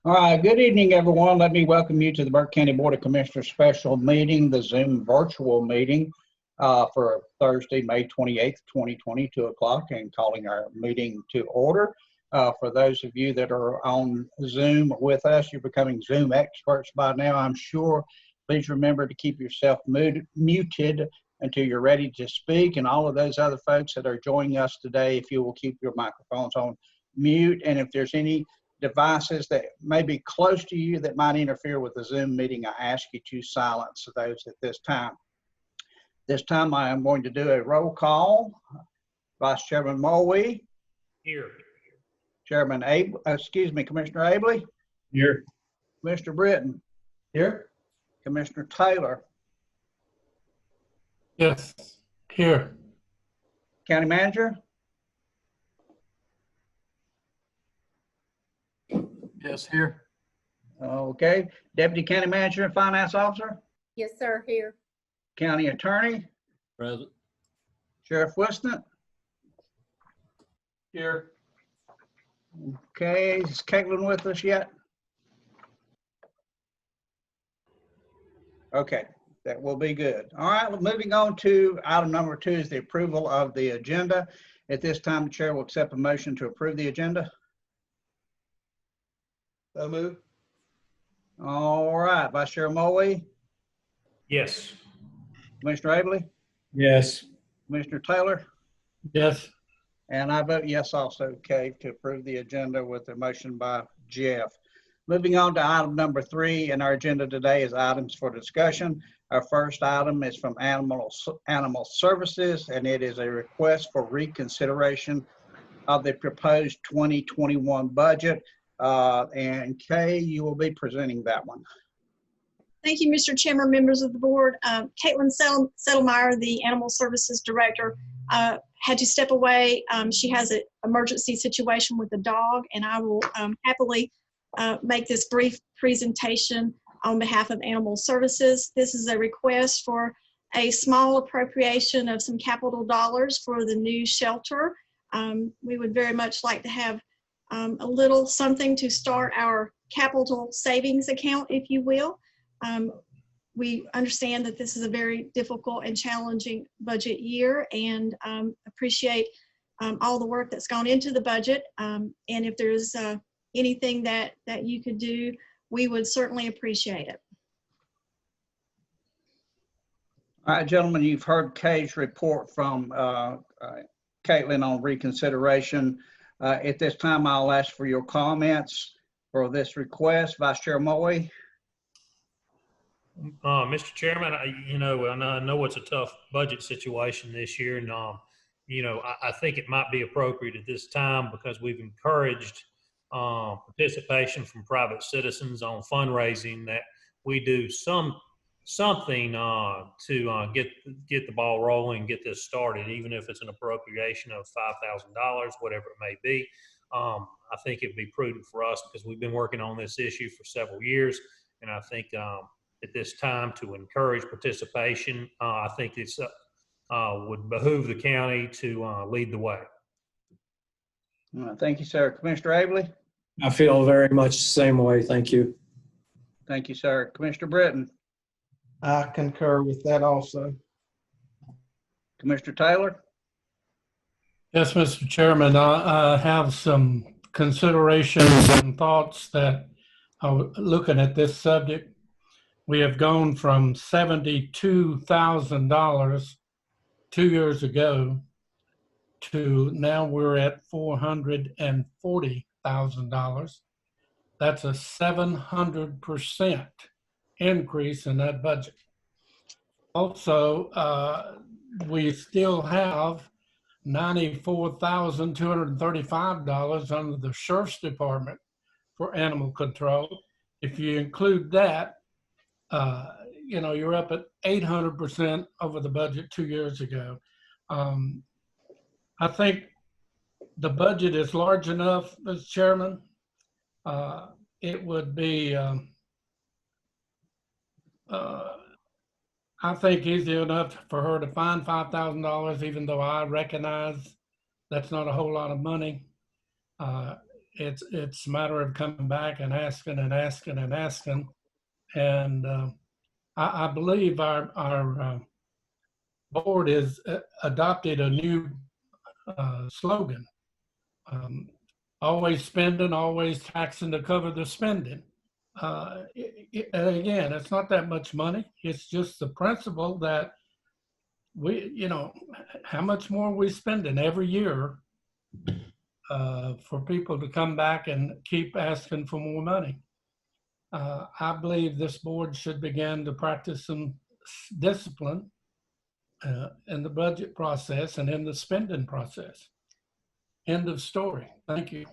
All right, good evening, everyone. Let me welcome you to the Burke County Board of Commissioners special meeting, the Zoom virtual meeting for Thursday, May 28th, 2020, 2 o'clock, and calling our meeting to order. For those of you that are on Zoom with us, you're becoming Zoom experts by now, I'm sure. Please remember to keep yourself muted until you're ready to speak, and all of those other folks that are joining us today, if you will keep your microphones on mute, and if there's any devices that may be close to you that might interfere with the Zoom meeting, I ask you to silence those at this time. This time I am going to do a roll call. Vice Chairman Mulwee. Here. Chairman Commissioner Abley. Here. Mr. Britton. Here. Commissioner Taylor. Yes. Here. County Manager. Yes, here. Okay. Deputy County Manager and Finance Officer. Yes, sir, here. County Attorney. Present. Sheriff Whiston. Here. Okay, is Caitlin with us yet? Okay, that will be good. All right, well, moving on to item number 2 is the approval of the agenda. At this time, the chair will accept a motion to approve the agenda. So move. All right, Vice Chair Mulwee. Yes. Commissioner Abley. Yes. Commissioner Taylor. Yes. And I vote yes also, okay, to approve the agenda with a motion by Jeff. Moving on to item number 3 in our agenda today is items for discussion. Our first item is from Animal Services, and it is a request for reconsideration of the proposed 2021 budget. And Kay, you will be presenting that one. Thank you, Mr. Chairman, members of the board. Caitlin Settlemeyer, the Animal Services Director, had to step away. She has an emergency situation with a dog, and I will happily make this brief presentation on behalf of Animal Services. This is a request for a small appropriation of some capital dollars for the new shelter. We would very much like to have a little something to start our capital savings account, if you will. We understand that this is a very difficult and challenging budget year, and appreciate all the work that's gone into the budget. And if there's anything that you could do, we would certainly appreciate it. All right, gentlemen, you've heard Kay's report from Caitlin on reconsideration. At this time, I'll ask for your comments for this request. Vice Chair Mulwee. Mr. Chairman, I know it's a tough budget situation this year, and I think it might be appropriate at this time because we've encouraged participation from private citizens on fundraising that we do something to get the ball rolling, get this started, even if it's an appropriation of $5,000, whatever it may be. I think it'd be prudent for us because we've been working on this issue for several years, and I think at this time to encourage participation, I think it's would behoove the county to lead the way. Thank you, sir. Commissioner Abley. I feel very much the same way. Thank you. Thank you, sir. Commissioner Britton. I concur with that also. Commissioner Taylor. Yes, Mr. Chairman, I have some considerations and thoughts that are looking at this subject. We have gone from $72,000 2 years ago to now we're at $440,000. That's a 700% increase in that budget. Also, we still have $94,235 under the Sheriff's Department for animal control. If you include that, you're up at 800% over the budget 2 years ago. I think the budget is large enough, Mr. Chairman. It would be, I think, easy enough for her to find $5,000, even though I recognize that's not a whole lot of money. it's a matter of coming back and asking and asking and asking. And I believe our board has adopted a new slogan. Always spending, always taxing to cover the spending. And again, it's not that much money. It's just the principle that how much more we spending every year for people to come back and keep asking for more money. I believe this board should begin to practice some discipline in the budget process and in the spending process. End of story. Thank you.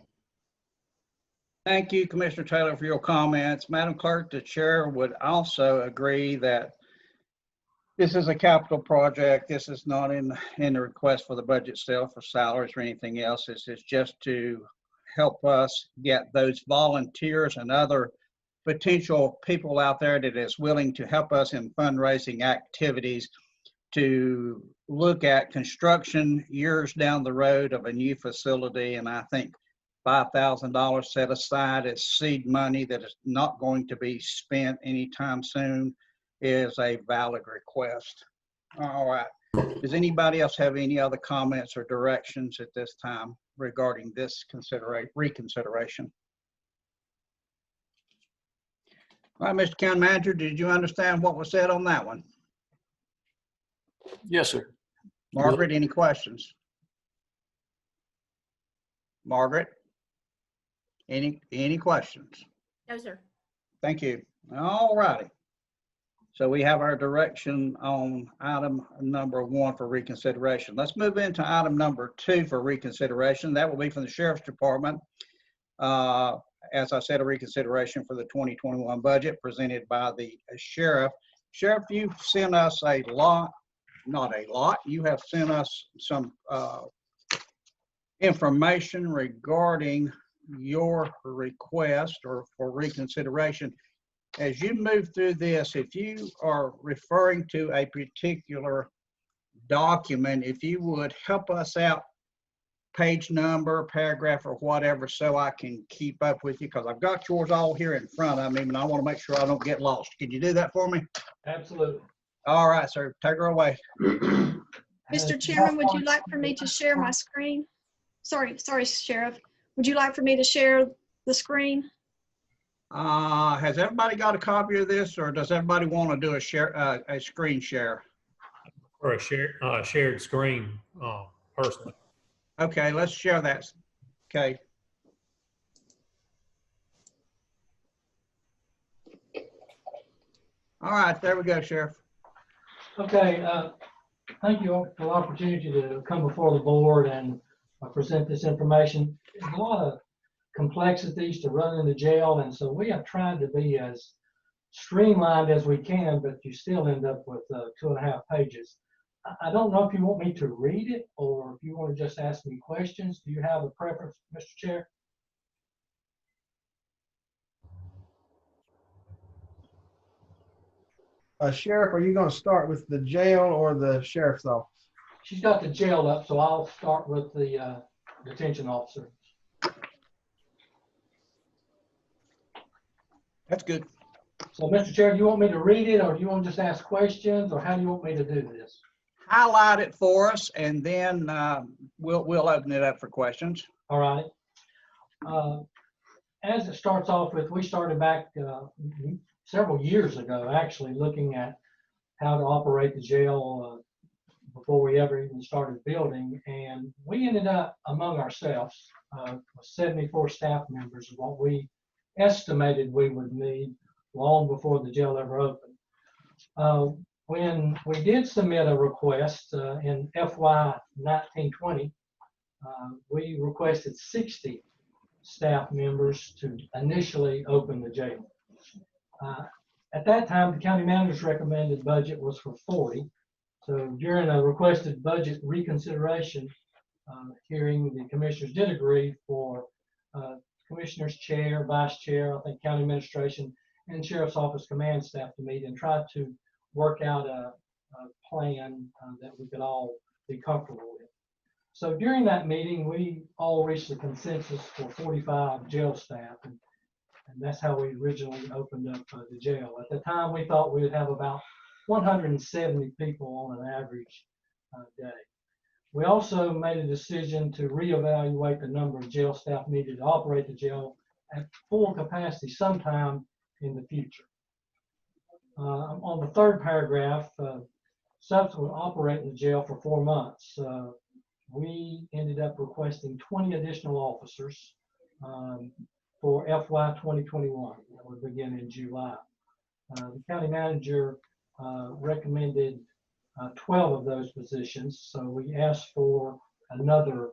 Thank you, Commissioner Taylor, for your comments. Madam Clerk, the chair would also agree that this is a capital project. This is not in the request for the budget still for salaries or anything else. This is just to help us get those volunteers and other potential people out there that is willing to help us in fundraising activities to look at construction years down the road of a new facility. And I think $5,000 set aside as seed money that is not going to be spent anytime soon is a valid request. All right. Does anybody else have any other comments or directions at this time regarding this reconsideration? All right, Mr. County Manager, did you understand what was said on that one? Yes, sir. Margaret, any questions? Margaret? Any questions? No, sir. Thank you. All righty. So we have our direction on item number 1 for reconsideration. Let's move into item number 2 for reconsideration. That will be from the Sheriff's Department. As I said, a reconsideration for the 2021 budget presented by the sheriff. Sheriff, you've sent us a lot, not a lot, you have sent us some information regarding your request or for reconsideration. As you move through this, if you are referring to a particular document, if you would help us out, page number, paragraph, or whatever, so I can keep up with you, because I've got yours all here in front of me, and I want to make sure I don't get lost. Can you do that for me? Absolutely. All right, sir. Take her away. Mr. Chairman, would you like for me to share my screen? Sorry, Sheriff. Would you like for me to share the screen? Has everybody got a copy of this, or does everybody want to do a screen share? Or a shared screen, personally. Okay, let's share that. Okay. All right, there we go, Sheriff. Okay, thank you all for the opportunity to come before the board and present this information. There's a lot of complexities to running the jail, and so we have tried to be as streamlined as we can, but you still end up with 2.5 pages. I don't know if you want me to read it or if you want to just ask me questions. Do you have a preference, Mr. Chair? Sheriff, are you going to start with the jail or the sheriff's office? She's got the jail up, so I'll start with the detention officer. That's good. So, Mr. Chair, do you want me to read it, or do you want to just ask questions, or how do you want me to do this? Highlight it for us, and then we'll open it up for questions. All right. As it starts off with, we started back several years ago, actually, looking at how to operate the jail before we ever even started building. And we ended up among ourselves with 74 staff members of what we estimated we would need long before the jail ever opened. When we did submit a request in FY 1920, we requested 60 staff members to initially open the jail. At that time, the county manager's recommended budget was for 40. So during a requested budget reconsideration hearing, the commissioners did agree for commissioner's chair, vice chair, I think county administration, and sheriff's office command staff to meet and try to work out a plan that we could all be comfortable with. So during that meeting, we all reached a consensus for 45 jail staff, and that's how we originally opened up the jail. At the time, we thought we would have about 170 people on an average day. We also made a decision to reevaluate the number of jail staff needed to operate the jail at full capacity sometime in the future. On the third paragraph, subsequent operating the jail for 4 months, we ended up requesting 20 additional officers for FY 2021 that would begin in July. The county manager recommended 12 of those positions, so we asked for another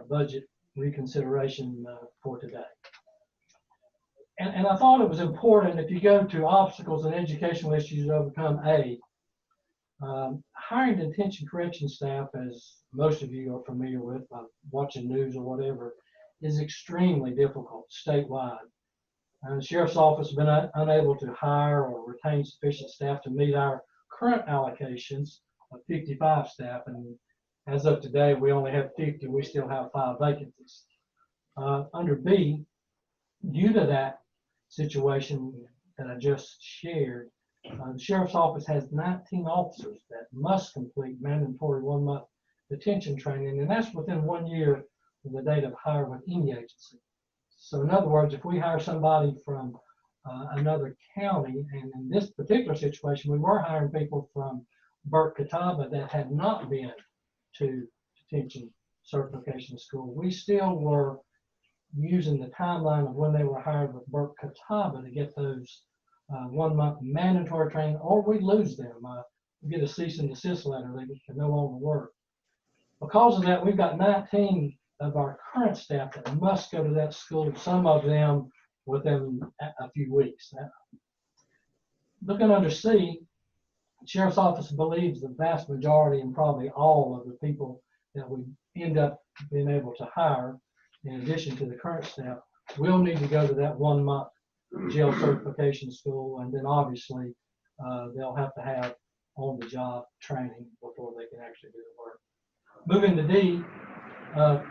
budget reconsideration for today. And I thought it was important, if you go to obstacles and educational issues to overcome A, hiring detention correction staff, as most of you are familiar with by watching news or whatever, is extremely difficult statewide. The Sheriff's Office has been unable to hire or retain sufficient staff to meet our current allocations of 55 staff, and as of today, we only have 50. We still have 5 vacancies. Under B, due to that situation that I just shared, the Sheriff's Office has 19 officers that must complete mandatory 1-month detention training, and that's within 1 year of the date of hire with any agency. So in other words, if we hire somebody from another county, and in this particular situation, we were hiring people from Burke Catawba that had not been to detention certification school, we still were using the timeline of when they were hired with Burke Catawba to get those 1-month mandatory training, or we lose them. We get a cease and desist letter, they can no longer work. Because of that, we've got 19 of our current staff that must go to that school, some of them within a few weeks. Now, looking under C, the Sheriff's Office believes the vast majority and probably all of the people that we end up being able to hire, in addition to the current staff, will need to go to that 1-month jail certification school, and then obviously they'll have to have on-the-job training before they can actually do the work. Moving to D,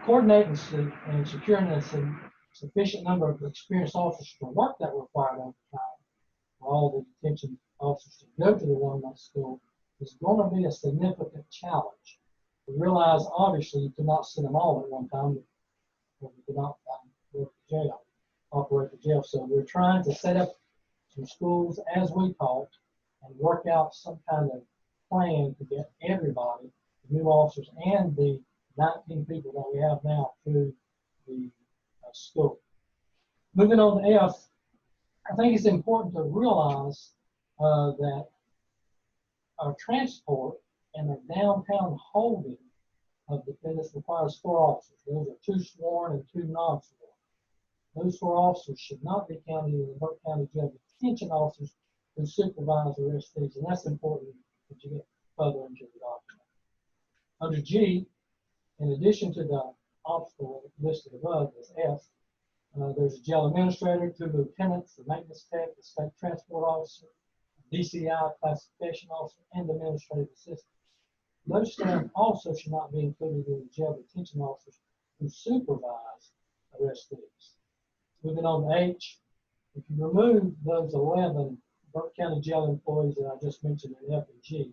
coordinating and securing a sufficient number of experienced officers for work that required overtime for all the detention officers to go to the 1-month school is going to be a significant challenge. We realize, obviously, you cannot send them all at one time, but you cannot work the jail, operate the jail. So we're trying to set up some schools as we talked and work out some kind of plan to get everybody, the new officers and the 19 people that we have now, through the school. Moving on to F, I think it's important to realize that our transport and the downtown holding of defendants requires 4 officers. Those are 2 sworn and 2 non-sworn. Those 4 officers should not be counted in the Burke County Jail detention officers who supervise arrestees, and that's important that you get further into the document. Under G, in addition to the obstacle listed above as F, there's a jail administrator, 2 lieutenants, the maintenance tech, the state transport officer, DCI classification officer, and administrative assistant. Those staff also should not be included in the jail detention officers who supervise arrestees. Moving on to H, if you remove those 11 Burke County Jail employees that I just mentioned in F and G,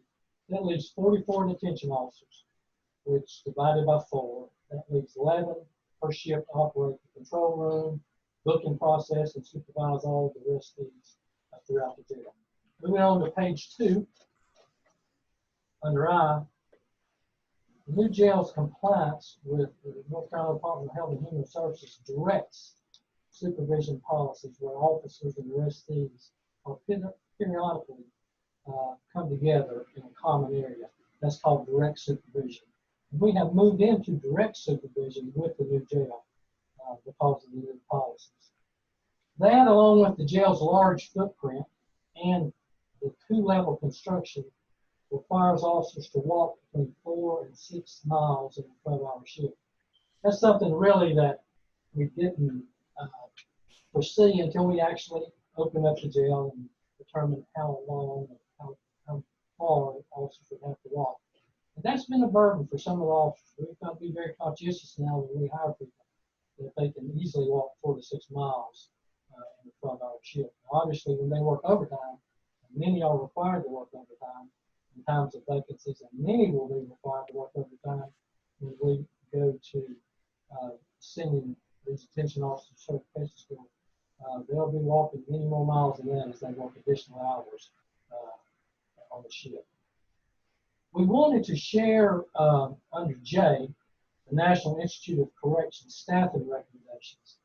that leaves 44 detention officers, which divided by 4, that leaves 11 per shift to operate the control room, booking process, and supervise all the arrestees throughout the jail. Moving on to page 2, under I, the new jail's compliance with the North Carolina Department of Health and Human Services directs supervision policies where officers and arrestees are periodically come together in a common area. That's called direct supervision. And we have moved into direct supervision with the new jail because of the new policies. That, along with the jail's large footprint and the 2-level construction, requires officers to walk between 4 and 6 miles in a 12-hour shift. That's something really that we didn't foresee until we actually opened up the jail and determined how long and how far officers would have to walk. That's been a burden for some of the officers. We've got to be very conscientious now when we hire people that they can easily walk 4 to 6 miles in a 12-hour shift. Obviously, when they work overtime, many are required to work overtime in times of vacancies, and many will be required to work overtime when we go to sending these detention officers to certification school. They'll be walking many more miles than that as they work additional hours on the shift. We wanted to share under J, the National Institute of Corrections staffing recommendations.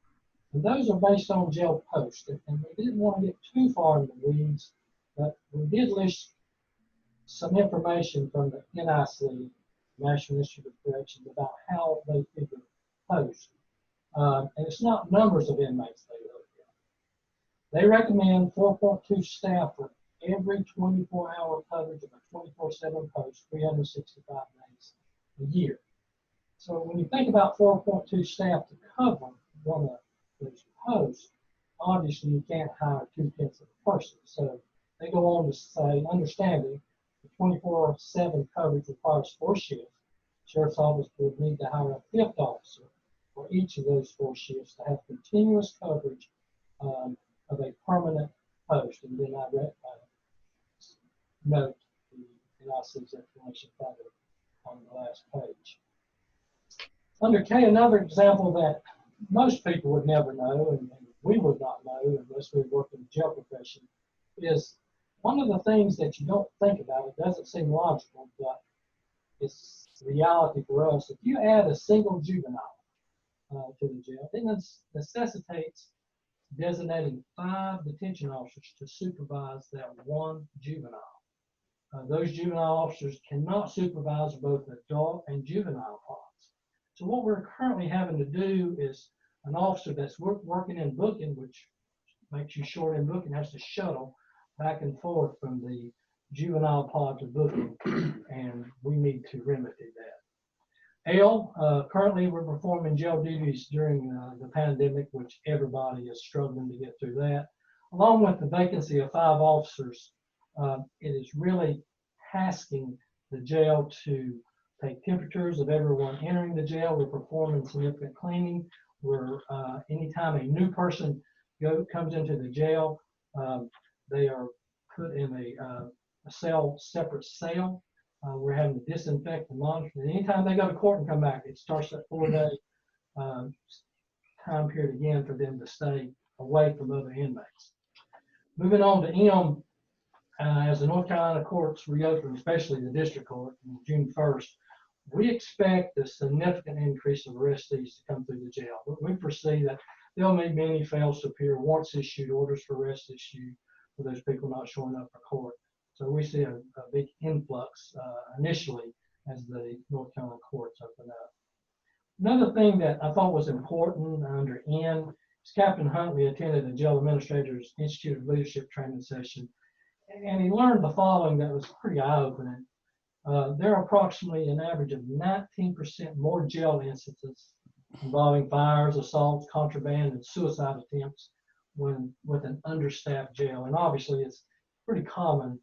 And those are based on jail posts. And we didn't want to get too far in the weeds, but we did list some information from the NIC, National Institute of Corrections, about how they figure posts. And it's not numbers of inmates they look at. They recommend 4.2 staff for every 24-hour coverage of a 24/7 post, 365 days a year. So when you think about 4.2 staff to cover one of those posts, obviously you can't hire 2/10 of a person. So they go on to say, understanding the 24/7 coverage requires 4 shifts. Sheriff's Office would need to hire a 5th officer for each of those 4 shifts to have continuous coverage of a permanent post. And then I note the NIC's information further on the last page. Under K, another example that most people would never know, and we would not know unless we work in the jail profession, is one of the things that you don't think about. It doesn't seem logical, but it's reality for us. If you add a single juvenile to the jail, it necessitates designating 5 detention officers to supervise that one juvenile. Those juvenile officers cannot supervise both adult and juvenile pods. So what we're currently having to do is an officer that's working in booking, which makes you short in booking, has to shuttle back and forth from the juvenile pod to booking, and we need to remedy that. L, currently we're performing jail duties during the pandemic, which everybody is struggling to get through that. Along with the vacancy of 5 officers, it is really tasking the jail to take temperatures of everyone entering the jail. We're performing significant cleaning. We're anytime a new person comes into the jail, they are put in a separate cell. We're having to disinfect and monitor. And anytime they go to court and come back, it starts that 4-day time period again for them to stay away from other inmates. Moving on to M, as the North Carolina courts reopen, especially the district court on June 1st, we expect a significant increase of arrestees to come through the jail. We foresee that there'll be many fails to appear, warrants issued, orders for arrest issued for those people not showing up for court. So we see a big influx initially as the North Carolina courts open up. Another thing that I thought was important under N is Captain Huntley attended the Jail Administrators Institute of Leadership training session, and he learned the following that was pretty eye-opening. There are approximately an average of 19% more jail instances involving fires, assaults, contraband, and suicide attempts when with an understaffed jail. And obviously it's pretty common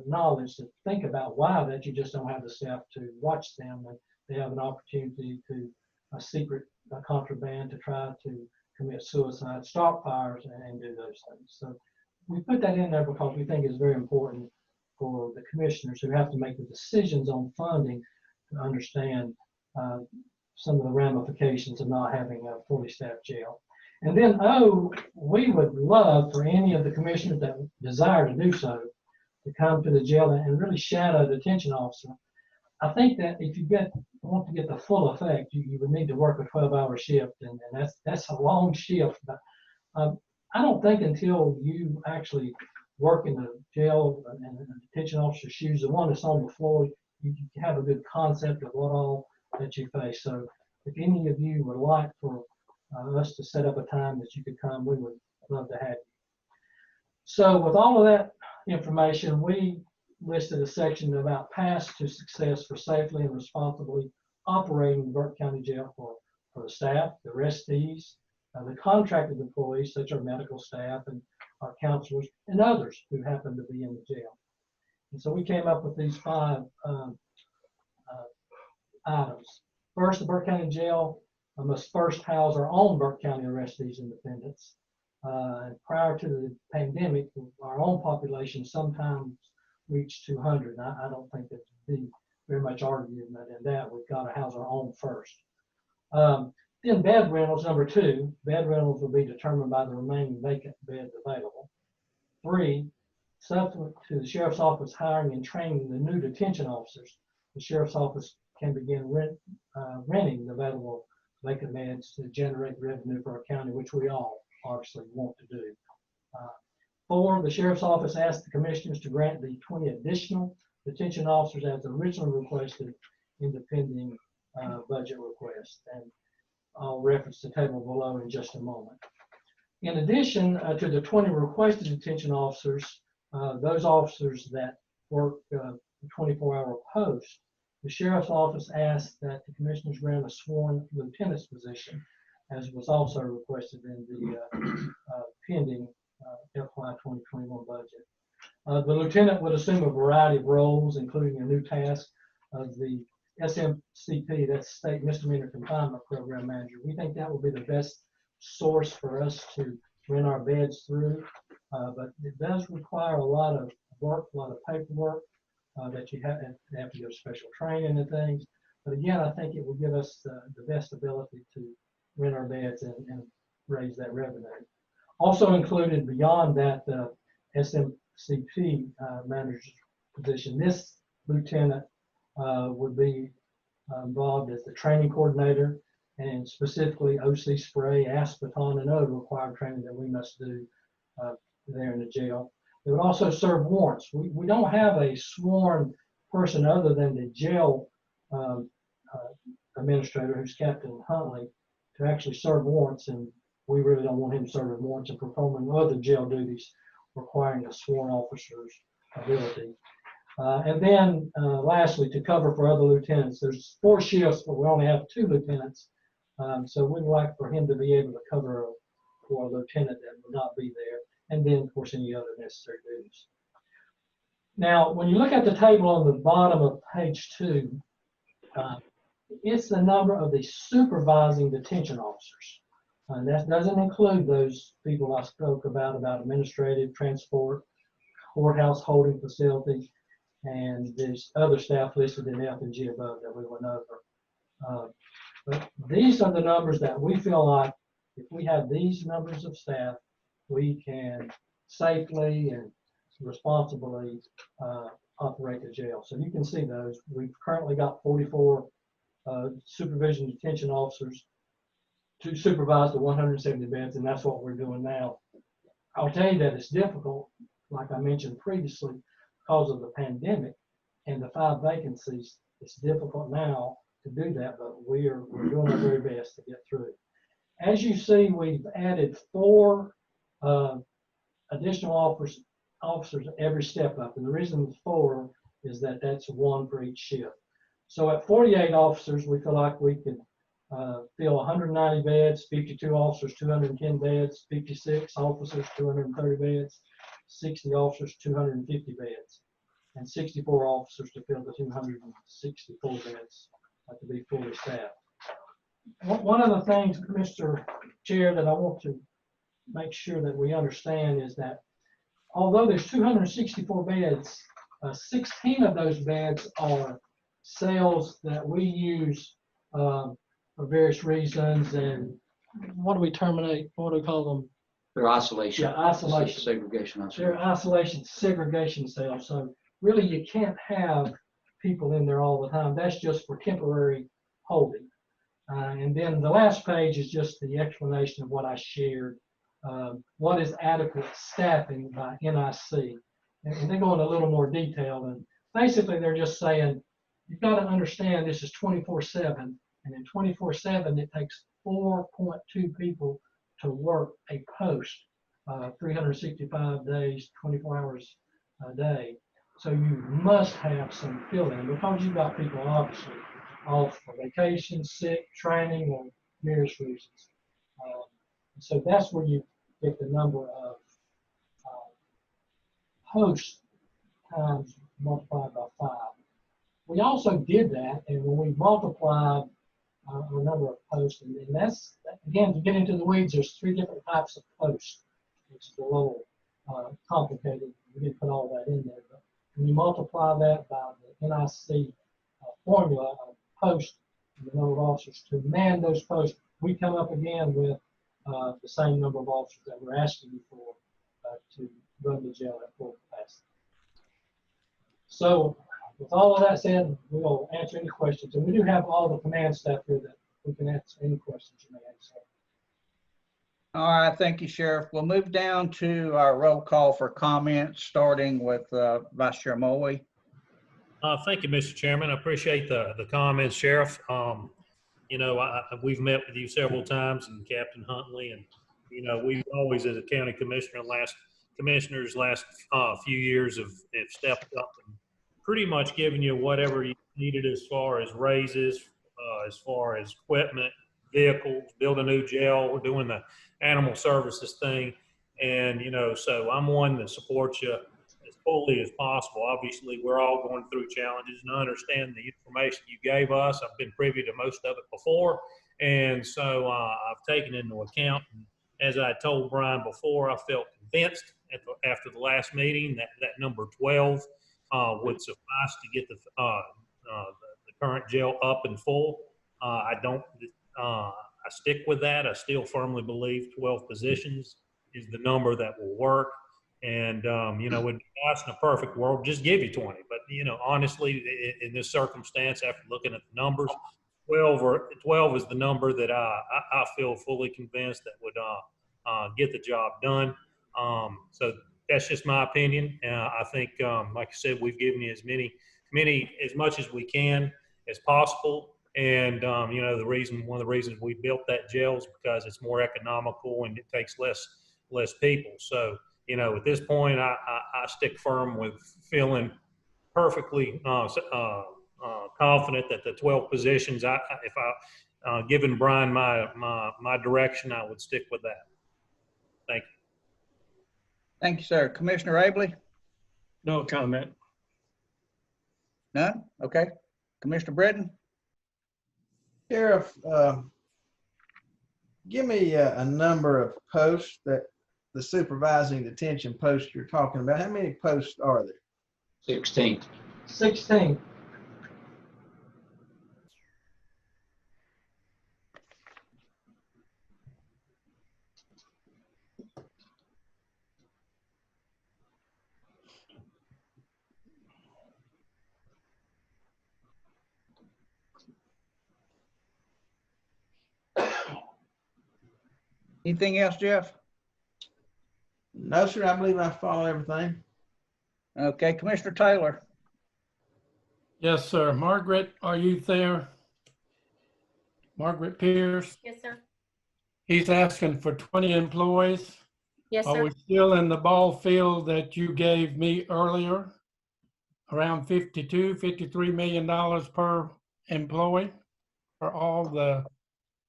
knowledge to think about why that you just don't have the staff to watch them, and they have an opportunity to secret contraband to try to commit suicide, start fires, and do those things. So we put that in there because we think it's very important for the commissioners who have to make the decisions on funding to understand some of the ramifications of not having a fully staffed jail. And then O, we would love for any of the commissioners that desire to do so to come to the jail and really shadow the detention officer. I think that if you want to get the full effect, you would need to work a 12-hour shift, and that's a long shift. But I don't think until you actually work in the jail and the detention officer's shoes, the one that's on the floor, you have a good concept of what all that you face. So if any of you would like for us to set up a time that you could come, we would love to have you. So with all of that information, we listed a section about paths to success for safely and responsibly operating the Burke County Jail for the staff, the arrestees, the contracted employees, such as our medical staff and our counselors, and others who happen to be in the jail. And so we came up with these 5 items. First, the Burke County Jail must first house our own Burke County arrestees and defendants. Prior to the pandemic, our own population sometimes reached 200. I don't think there's be very much argument in that. We've got to house our own first. Then bed rentals, number 2, bed rentals will be determined by the remaining vacant beds available. 3, subsequent to the Sheriff's Office hiring and training the new detention officers, the Sheriff's Office can begin renting the available vacant beds to generate revenue for our county, which we all obviously want to do. 4, the Sheriff's Office asked the Commissioners to grant the 20 additional detention officers as originally requested in the pending budget request. And I'll reference the table below in just a moment. In addition to the 20 requested detention officers, those officers that work the 24-hour post, the Sheriff's Office asked that the Commissioners grant a sworn lieutenant's position, as was also requested in the pending FY 2021 budget. The lieutenant would assume a variety of roles, including a new task of the SMCP, that's State Misdemeanor Confinement Program Manager. We think that will be the best source for us to rent our beds through, but it does require a lot of work, a lot of paperwork that you have to go special training and things. But again, I think it will give us the best ability to rent our beds and raise that revenue. Also included beyond that SMCP manager's position, this lieutenant would be involved as the training coordinator, and specifically OC spray, aspeton, and other required training that we must do there in the jail. They would also serve warrants. We don't have a sworn person other than the jail administrator, who's Captain Huntley, to actually serve warrants, and we really don't want him serving warrants and performing other jail duties requiring a sworn officer's ability. And then lastly, to cover for other lieutenants, there's 4 shifts, but we only have 2 lieutenants. So we'd like for him to be able to cover for a lieutenant that would not be there, and then of course any other necessary duties. Now, when you look at the table on the bottom of page 2, it's the number of the supervising detention officers. And that doesn't include those people I spoke about administrative, transport, courthouse holding facility, and there's other staff listed in F and G above that we went over. But these are the numbers that we feel like if we have these numbers of staff, we can safely and responsibly operate the jail. So you can see those. We've currently got 44 supervision detention officers to supervise the 170 beds, and that's what we're doing now. I'll tell you that it's difficult, like I mentioned previously, because of the pandemic and the 5 vacancies. It's difficult now to do that, but we're doing our very best to get through it. As you see, we've added 4 additional officers every step up, and the reason 4 is that that's 1 for each shift. So at 48 officers, we feel like we could fill 190 beds, 52 officers, 210 beds, 56 officers, 230 beds, 60 officers, 250 beds, and 64 officers to fill the 264 beds to be fully staffed. One of the things, Mr. Chair, that I want to make sure that we understand is that although there's 264 beds, 16 of those beds are cells that we use for various reasons. And what do we terminate? What do we call them? They're isolation. Yeah, isolation. Segregation. They're isolation segregation cells. So really you can't have people in there all the time. That's just for temporary holding. And then the last page is just the explanation of what I shared. What is adequate staffing by NIC? And they go into a little more detail. And basically they're just saying, you've got to understand this is 24/7. And in 24/7, it takes 4.2 people to work a post, 365 days, 24 hours a day. So you must have some fill-in because you've got people obviously off for vacation, sick, training, or various reasons. So that's where you get the number of posts times multiplied by 5. we also did that, and when we multiplied a number of posts, and that's, again, to get into the weeds, there's 3 different types of posts. It's a little complicated. We didn't put all that in there, but when you multiply that by the NIC formula of post, and the number of officers to man those posts, we come up again with the same number of officers that we're asking you for to run the jail at full capacity. So with all of that said, we'll answer any questions. And we do have all the command staff here that we can answer any questions you may have. So. All right, thank you, Sheriff. We'll move down to our roll call for comments, starting with Vice Chair Moley. Thank you, Mr. Chairman. I appreciate the comments, Sheriff. You know, we've met with you several times, and Captain Huntley, and you know, we've always, as a county commissioner, last few years have stepped up and pretty much given you whatever you needed as far as raises, as far as equipment, vehicles, build a new jail. We're doing the animal services thing, and you know, so I'm one that supports you as fully as possible. Obviously, we're all going through challenges, and I understand the information you gave us. I've been privy to most of it before, and so I've taken into account. And as I told Brian before, I felt convinced after the last meeting that number 12 would suffice to get the current jail up and full. I stick with that. I still firmly believe 12 positions is the number that will work. And, you know, in a perfect world, just give you 20. But, you know, honestly, in this circumstance, after looking at the numbers, 12 is the number that I feel fully convinced that would get the job done. So that's just my opinion. I think, like I said, we've given you as much as we can as possible. And, you know, one of the reasons we built that jail is because it's more economical and it takes less people. So, you know, at this point, I stick firm with feeling perfectly confident that the 12 positions, if given Brian my direction, I would stick with that. Thank you. Thank you, sir. Commissioner Abley? No comment. None? Okay. Commissioner Britton? Sheriff, give me a number of posts that the supervising detention posts you're talking about. How many posts are there? 16. 16. Anything else, Jeff? No, sir. I believe I follow everything. Okay, Commissioner Taylor? Yes, sir. Margaret, are you there? Margaret Pierce? Yes, sir. He's asking for 20 employees. Yes, Are sir. we still in the ball field that you gave me earlier? Around $53 million per employee for all the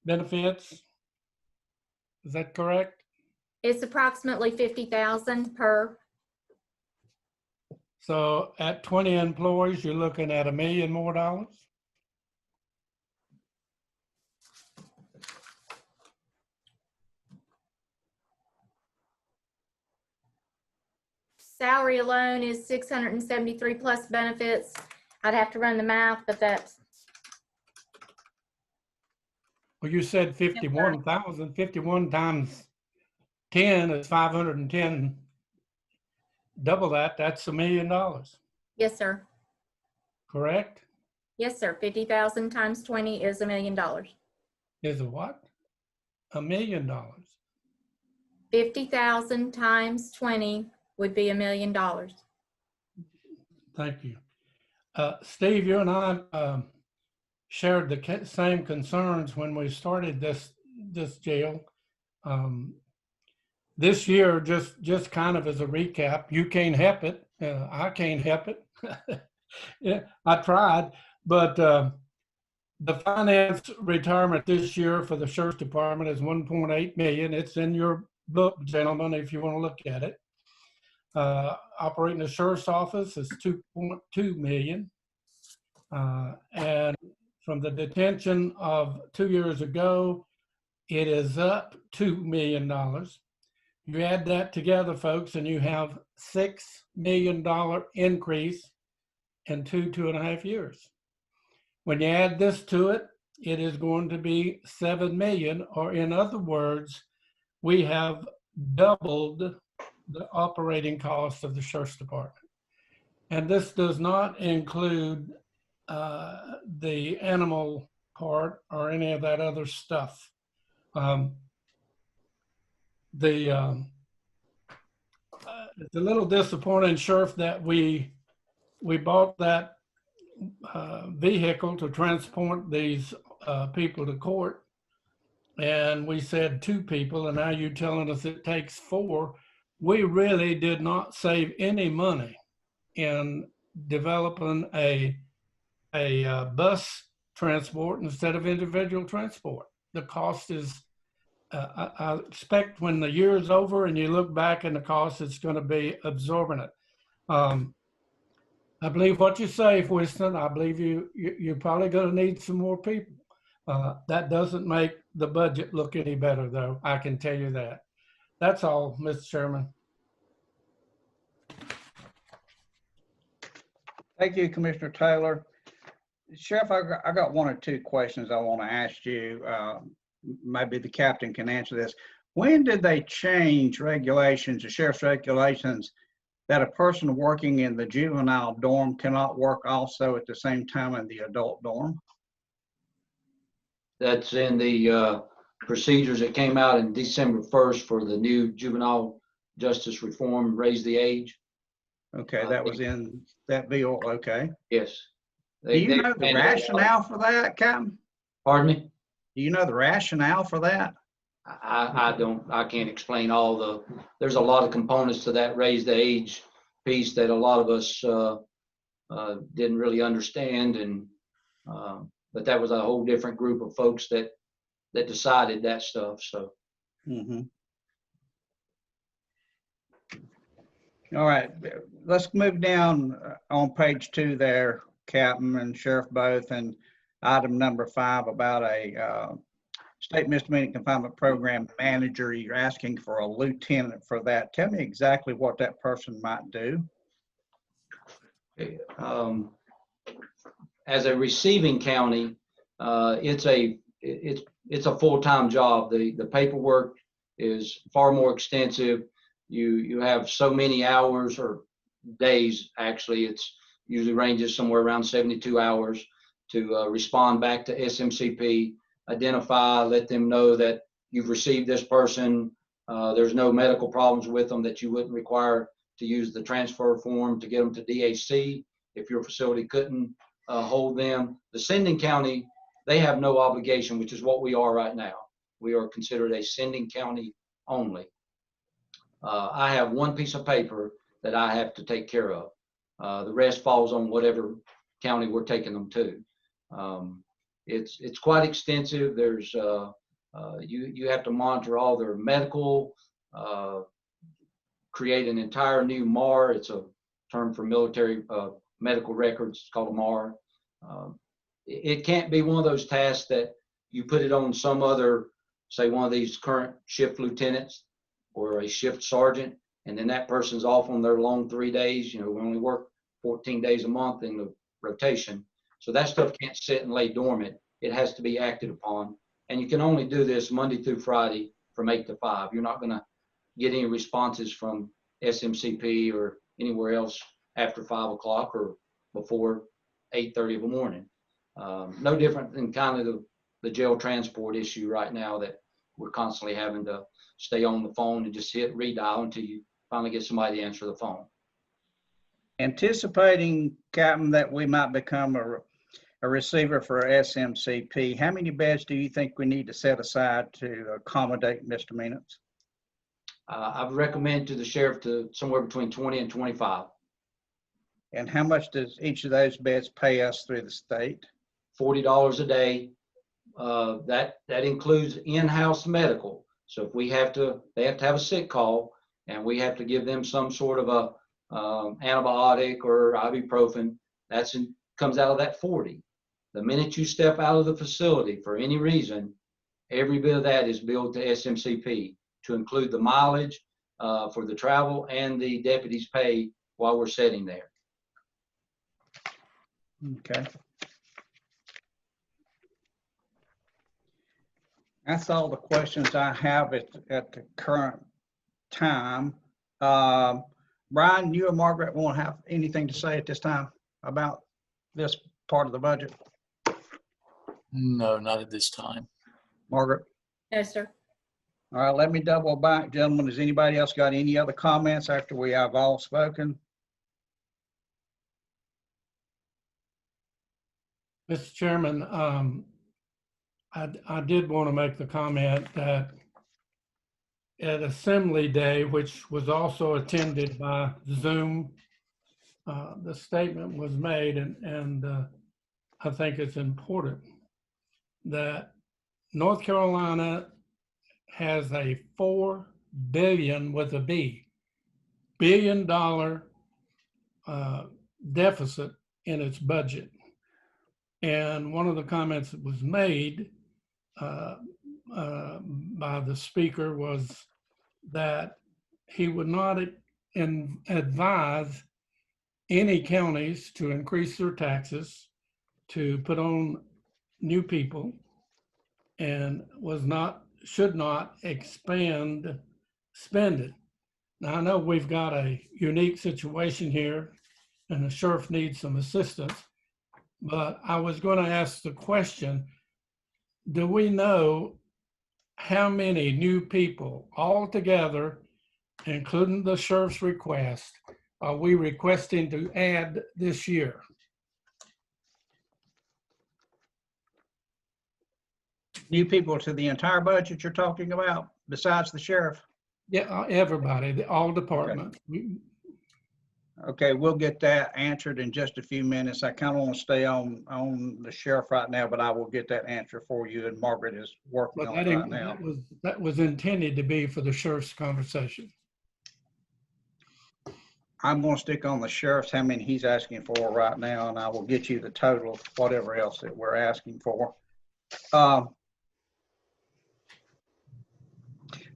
benefits? Is that correct? It's approximately 50,000 per. So at 20 employees, you're looking at $1 million more dollars? Salary alone is 673 plus benefits. I'd have to run the math, but that's. Well, you said 51,000. 51 times 10 is 510. Double that, that's $1 million, Yes, sir. correct? Yes, sir. 50,000 times 20 is $1 million. Is it what? $1 million. 50,000 times 20 would be $1 million. Thank you. Steve, you and I shared the same concerns when we started this jail. This year, just kind of as a recap, you can't help it. I can't help it. Yeah, I tried, but the finance retirement this year for the sheriff's department is 1.8 million. It's in your book, gentlemen, if you want to look at it. Operating the sheriff's office is 2.2 million. And from the detention of 2 years ago, it is up $2 million. You add that together, folks, and you have $6 million increase in 2.5 years. When you add this to it, it is going to be 7 million, or in other words, we have doubled the operating cost of the sheriff's department. And this does not include the animal part or any of that other stuff. It's a little disappointing, Sheriff, that we bought that vehicle to transport these people to court, and we said 2 people, and now you're telling us it takes 4. We really did not save any money in developing a bus transport instead of individual transport. The cost is, I expect when the year is over and you look back and the cost, it's going to be absorbent. I believe what you say, Winston. I believe you're probably going to need some more people. That doesn't make the budget look any better, though. I can tell you that. That's all, Mr. Chairman. Thank you, Commissioner Taylor. Sheriff, I got 1 or 2 questions I want to ask you. Maybe the captain can answer this. When did they change regulations, the sheriff's regulations, that a person working in the juvenile dorm cannot work also at the same time in the adult dorm? That's in the procedures that came out in December 1st for the new juvenile justice reform, raise the age. Okay, that was in that bill. Okay. Yes. Do you know the rationale for that, Captain? Pardon me? Do you know the rationale for that? I can't explain there's a lot of components to that raise the age piece that a lot of us didn't really understand, and but that was a whole different group of folks that decided that stuff. So. Mm-hmm. All right, let's move down on page 2 there, Captain and Sheriff both, and item number 5 about a state misdemeanor confinement program manager. You're asking for a lieutenant for that. Tell me exactly what that person might do. As a receiving county, it's a full-time job. The paperwork is far more extensive. You have so many hours or days, actually. It's usually ranges somewhere around 72 hours to respond back to SMCP, identify, let them know that you've received this person. There's no medical problems with them that you wouldn't require to use the transfer form to get them to DAC if your facility couldn't hold them. The sending county, they have no obligation, which is what we are right now. We are considered a sending county only. I have 1 piece of paper that I have to take care of. The rest falls on whatever county we're taking them to. It's quite extensive. There's you have to monitor all their medical, create an entire new MAR. It's a term for military medical records. It's called a MAR. It can't be one of those tasks that you put it on some other, say one of these current shift lieutenants or a shift sergeant, and then that person's off on their long 3 days. You know, we only work 14 days a month in the rotation. So that stuff can't sit and lay dormant. It has to be acted upon. And you can only do this Monday through Friday from 8 to 5. You're not going to get any responses from SMCP or anywhere else after 5 o'clock or before 8:30 in the morning. No different than kind of the jail transport issue right now that we're constantly having to stay on the phone and just hit redial until you finally get somebody to answer the phone. Anticipating, Captain, that we might become a receiver for SMCP, how many beds do you think we need to set aside to accommodate misdemeanors? I've recommended to the sheriff to somewhere between 20 and 25. And how much does each of those beds pay us through the state? $40 a day. That includes in-house medical. So if they have to have a sick call, and we have to give them some sort of a antibiotic or ibuprofen, that's comes out of that 40. The minute you step out of the facility for any reason, every bit of that is billed to SMCP to include the mileage for the travel and the deputy's pay while we're sitting there. Okay. That's all the questions I have at the current time. Brian, you and Margaret won't have anything to say at this time about this part of the budget? No, not at this time. Margaret? No, sir. All right, let me double back, gentlemen. Has anybody else got any other comments after we have all spoken? Mr. Chairman, I did want to make the comment that at Assembly Day, which was also attended by Zoom, the statement was made, and I think it's important that North Carolina has a $4 billion with a B, $1 billion deficit in its budget. And one of the comments that was made by the speaker was that he would not advise any counties to increase their taxes, to put on new people, and should not expand spending. Now, I know we've got a unique situation here and the sheriff needs some assistance, but I was going to ask the question, do we know how many new people altogether, including the sheriff's request, are we requesting to add this year? New people to the entire budget you're talking about, besides the sheriff? Yeah, everybody, all departments. Okay, we'll get that answered in just a few minutes. I kind of want to stay on the sheriff right now, but I will get that answer for you, and Margaret is working But on it right now. that was intended to be for the sheriff's conversation. I'm going to stick on the sheriff's, how many he's asking for right now, and I will get you the total of whatever else that we're asking for.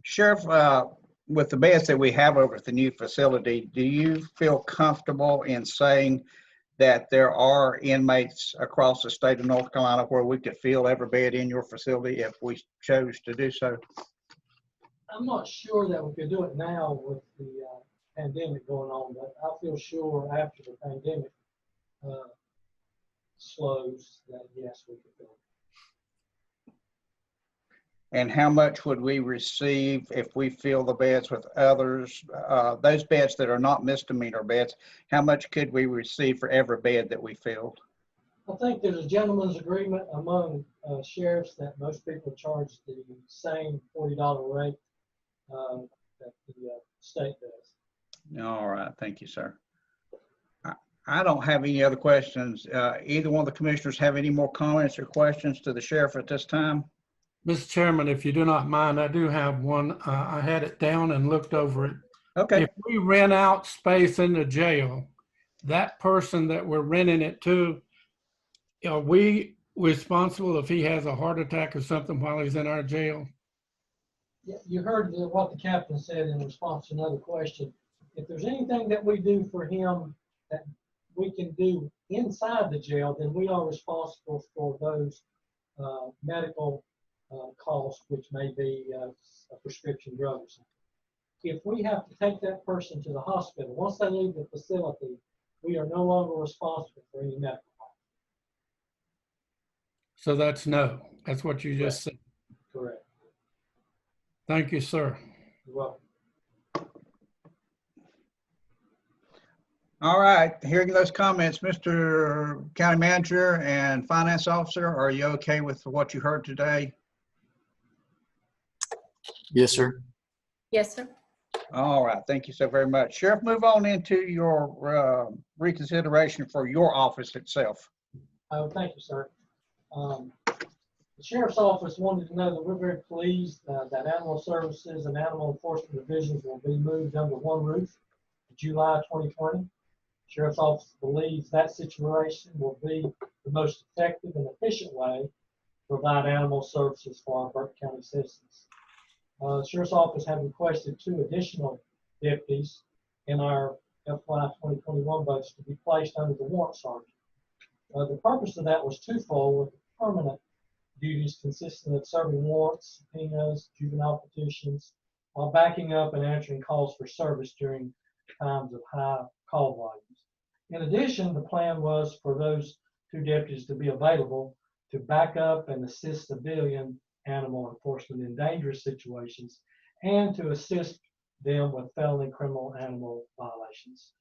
Sheriff, with the beds that we have over at the new facility, do you feel comfortable in saying that there are inmates across the state of North Carolina where we could fill every bed in your facility if we chose to do so? I'm not sure that we could do it now with the pandemic going on, but I feel sure after the pandemic slows that yes, we could do it. And how much would we receive if we fill the beds with others, those beds that are not misdemeanor beds, how much could we receive for every bed that we filled? I think there's a gentleman's agreement among sheriffs that most people charge the same $40 rate that the state does. All right, thank you, sir. I don't have any other questions. Either one of the commissioners have any more comments or questions to the sheriff at this time? Mr. Chairman, if you do not mind, I do have one. I had it down and looked over it. Okay. If we rent out space in the jail, that person that we're renting it to, are we responsible if he has a heart attack or something while he's in our jail? Yeah, you heard what the captain said in response to another question. If there's anything that we do for him that we can do inside the jail, then we are responsible for those medical costs, which may be a prescription drug or something. If we have to take that person to the hospital, once they leave the facility, we are no longer responsible for any medical costs. So that's no. That's what you just said. Correct. Thank you, sir. You're welcome. All right, hearing those comments, Mr. County Manager and Finance Officer, are you okay with what you heard today? Yes, sir. Yes, sir. All right, thank you so very much. Sheriff, move on into your reconsideration for your office itself. Oh, thank you, sir. The Sheriff's Office wanted to know that we're very pleased that Animal Services and Animal Enforcement Divisions will be moved under one roof in July 2020. Sheriff's Office believes that situation will be the most effective and efficient way to provide animal services for our Burke County citizens. Sheriff's Office have requested 2 additional deputies in our FY 2021 budget to be placed under the warrant sergeant. The purpose of that was twofold, with permanent duties consisting of serving warrants, subpoenas, juvenile petitions, while backing up and answering calls for service during times of high call volumes. In addition, the plan was for those 2 deputies to be available to back up and assist civilian animal enforcement in dangerous situations and to assist them with felony criminal animal violations.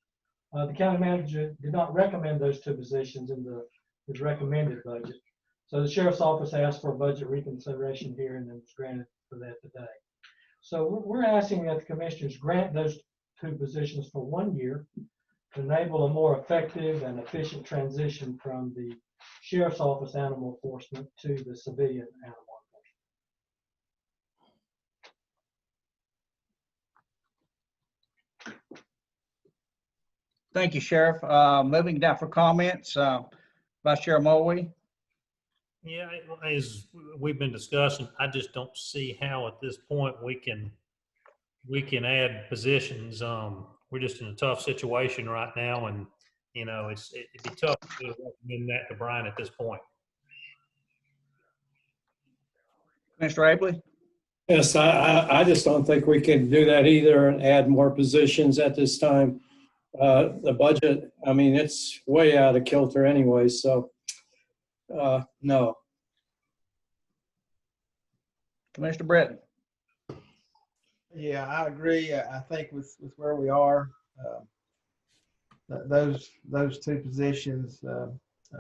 The county manager did not recommend those 2 positions in his recommended budget. So the sheriff's office asked for a budget reconsideration here and then was granted for that today. So we're asking that the commissioners grant those 2 positions for 1 year to enable a more effective and efficient transition from the sheriff's office animal enforcement to the civilian animal enforcement. Thank you, Sheriff. Moving down for comments, Vice Chair Mulwee. Yeah, as we've been discussing, I just don't see how at this point we can add positions. We're just in a tough situation right now, and you know it'd be tough to recommend that to Brian at this point. Mr. Abley? Yes, I just don't think we can do that either and add more positions at this time. The budget, I mean, it's way out of kilter anyway, so no. Commissioner Britton? Yeah, I agree. I think with where we are, those 2 positions,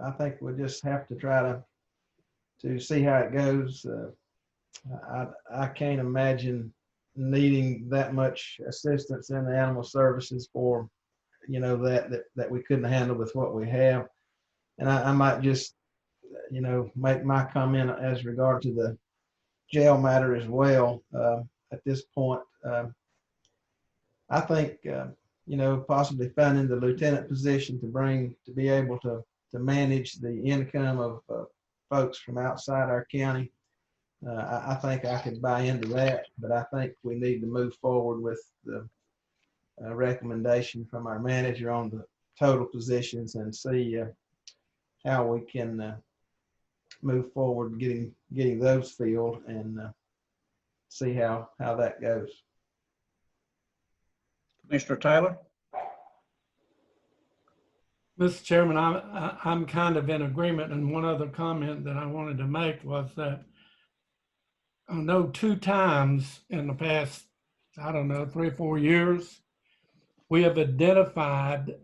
I think we'll just have to try to see how it goes. I can't imagine needing that much assistance in the animal services for, you know, that we couldn't handle with what we have. And I might just, you know, make my comment as regard to the jail matter as well. At this point, I think, you know, possibly funding the lieutenant position to be able to manage the income of folks from outside our county. I think I could buy into that, but I think we need to move forward with the recommendation from our manager on the total positions and see how we can move forward getting those filled and see how that goes. Commissioner Taylor? Mr. Chairman, I'm kind of in agreement, and one other comment that I wanted to make was that I know 2 times in the past, I don't know, 3 or 4 years, we have identified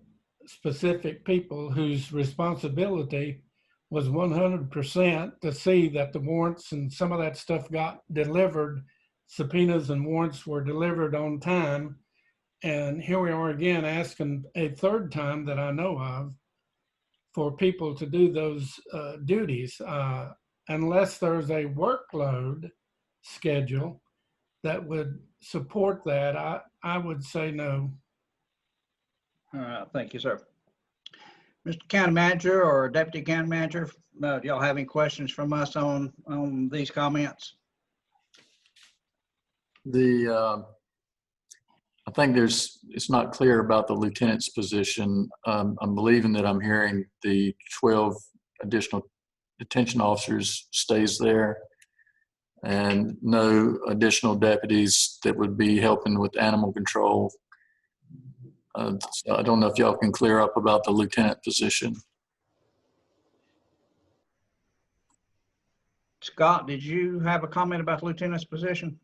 specific people whose responsibility was 100% to see that the warrants and some of that stuff got delivered. Subpoenas and warrants were delivered on time. And here we are again asking a 3rd time that I know of for people to do those duties. Unless there's a workload schedule that would support that, I would say no. All right, thank you, sir. Mr. County Manager or Deputy County Manager, do y'all have any questions from us on these comments? I think it's not clear about the lieutenant's position. I'm believing that I'm hearing the 12 additional detention officers stays there and no additional deputies that would be helping with animal control. So I don't know if y'all can clear up about the lieutenant position. Scott, did you have a comment about the lieutenant's position?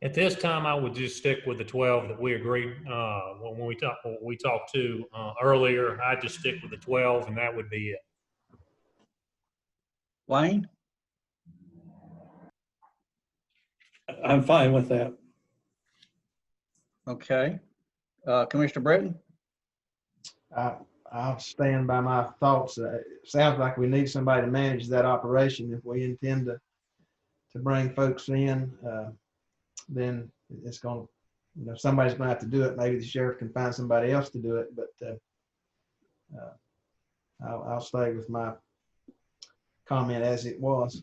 At this time, I would just stick with the 12 that we agreed when we talked to earlier. I'd just stick with the 12, and that would be it. Wayne? I'm fine with that. Okay. Commissioner Britton? I'll stand by my thoughts. It sounds like we need somebody to manage that operation. If we intend to bring folks in, then it's going to, you know, somebody's going to have to do it. Maybe the sheriff can find somebody else to do it, but I'll stay with my comment as it was.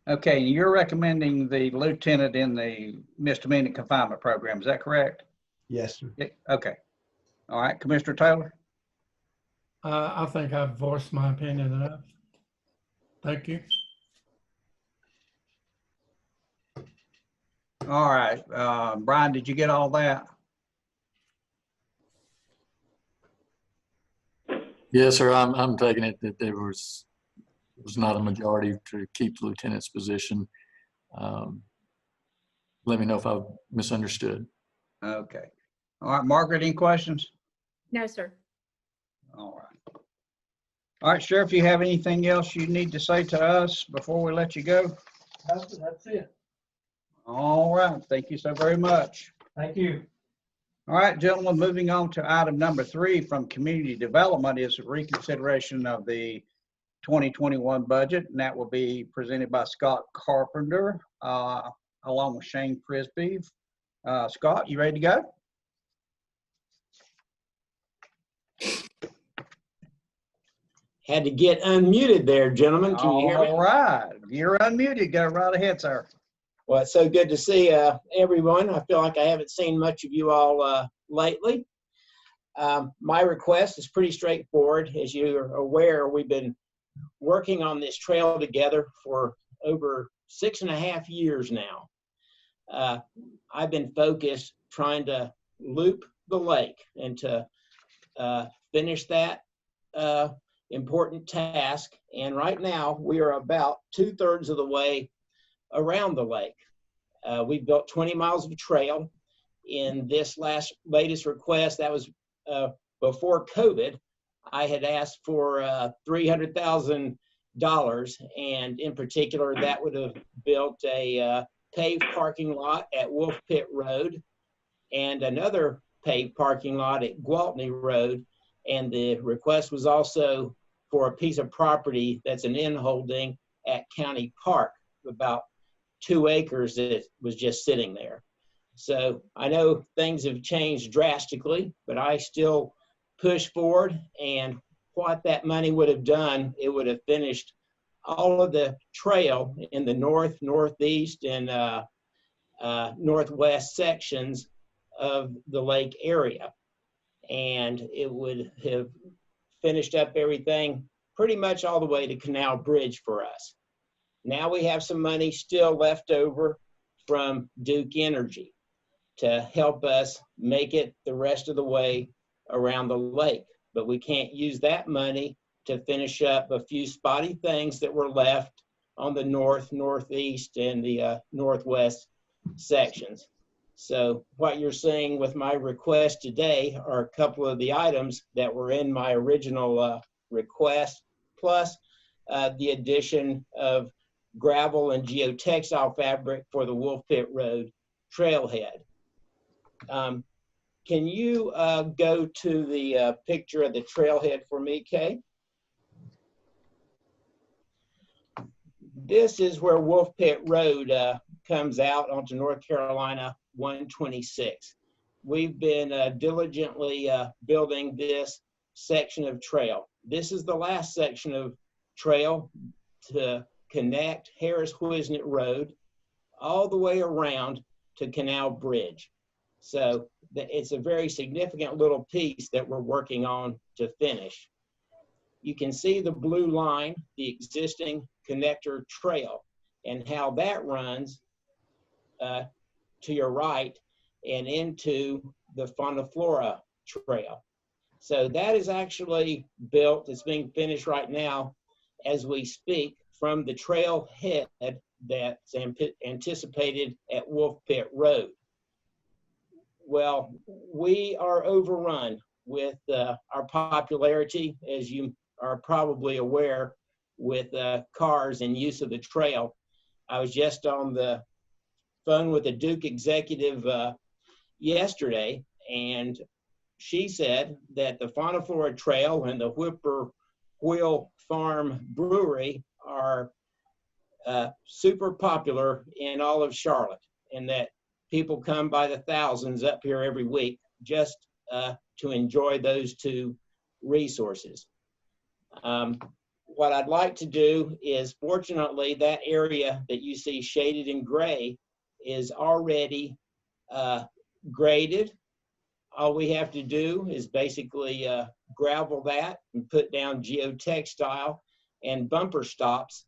Okay, you're recommending the lieutenant in the misdemeanor confinement program, is that correct? Yes, sir. Yeah, okay. All right, Commissioner Taylor? I think I've voiced my opinion enough. Thank you. All right, Brian, did you get all that? Yes, sir. I'm taking it that there was not a majority to keep the lieutenant's position. Let me know if I've misunderstood. Okay. All right, Margaret, any questions? No, sir. All right. All right, Sheriff, you have anything else you need to say to us before we let you go? That's it. All right, thank you so very much. Thank you. All right, gentlemen, moving on to item number 3 from Community Development is reconsideration of the 2021 budget, and that will be presented by Scott Carpenter along with Shane Frisbee. Scott, you ready to go? Had to get unmuted there, gentlemen. Can you hear me? All right, you're unmuted. Go right ahead, sir. Well, it's so good to see everyone. I feel like I haven't seen much of you all lately. My request is pretty straightforward. As you're aware, we've been working on this trail together for over 6.5 years now. I've been focused trying to loop the lake and to finish that important task. And right now we are about 2/3 of the way around the lake. We built 20 miles of trail. In this latest request, that was before COVID, I had asked for $300,000, and in particular, that would have built a paved parking lot at Wolf Pit Road and another paved parking lot at Gwaltney Road. And the request was also for a piece of property that's an in-holding at County Park, about 2 acres that was just sitting there. So I know things have changed drastically, but I still push forward. And what that money would have done, it would have finished all of the trail in the north, northeast, and northwest sections of the lake area. And it would have finished up everything pretty much all the way to Canal Bridge for us. Now we have some money still left over from Duke Energy to help us make it the rest of the way around the lake. But we can't use that money to finish up a few spotty things that were left on the north, northeast, and the northwest sections. So what you're seeing with my request today are a couple of the items that were in my original request, plus the addition of gravel and geotextile fabric for the Wolf Pit Road trailhead. Can you go to the picture of the trailhead for me, Kay? This is where Wolf Pit Road comes out onto North Carolina 126. We've been diligently building this section of trail. This is the last section of trail to connect Harris-Wisnet Road all the way around to Canal Bridge. So it's a very significant little piece that we're working on to finish. You can see the blue line, the existing connector trail, and how that runs to your right and into the Fauna Flora trail. So that is actually built, it's being finished right now as we speak from the trailhead that's anticipated at Wolf Pit Road. Well, we are overrun with our popularity, as you are probably aware, with cars and use of the trail. I was just on the phone with a Duke executive yesterday, and she said that the Fauna Flora Trail and the Whippoorwill Farm Brewery are super popular in all of Charlotte, and that people come by the thousands up here every week just to enjoy those two resources. What I'd like to do is, fortunately, that area that you see shaded in gray is already graded. All we have to do is basically gravel that and put down geotextile and bumper stops,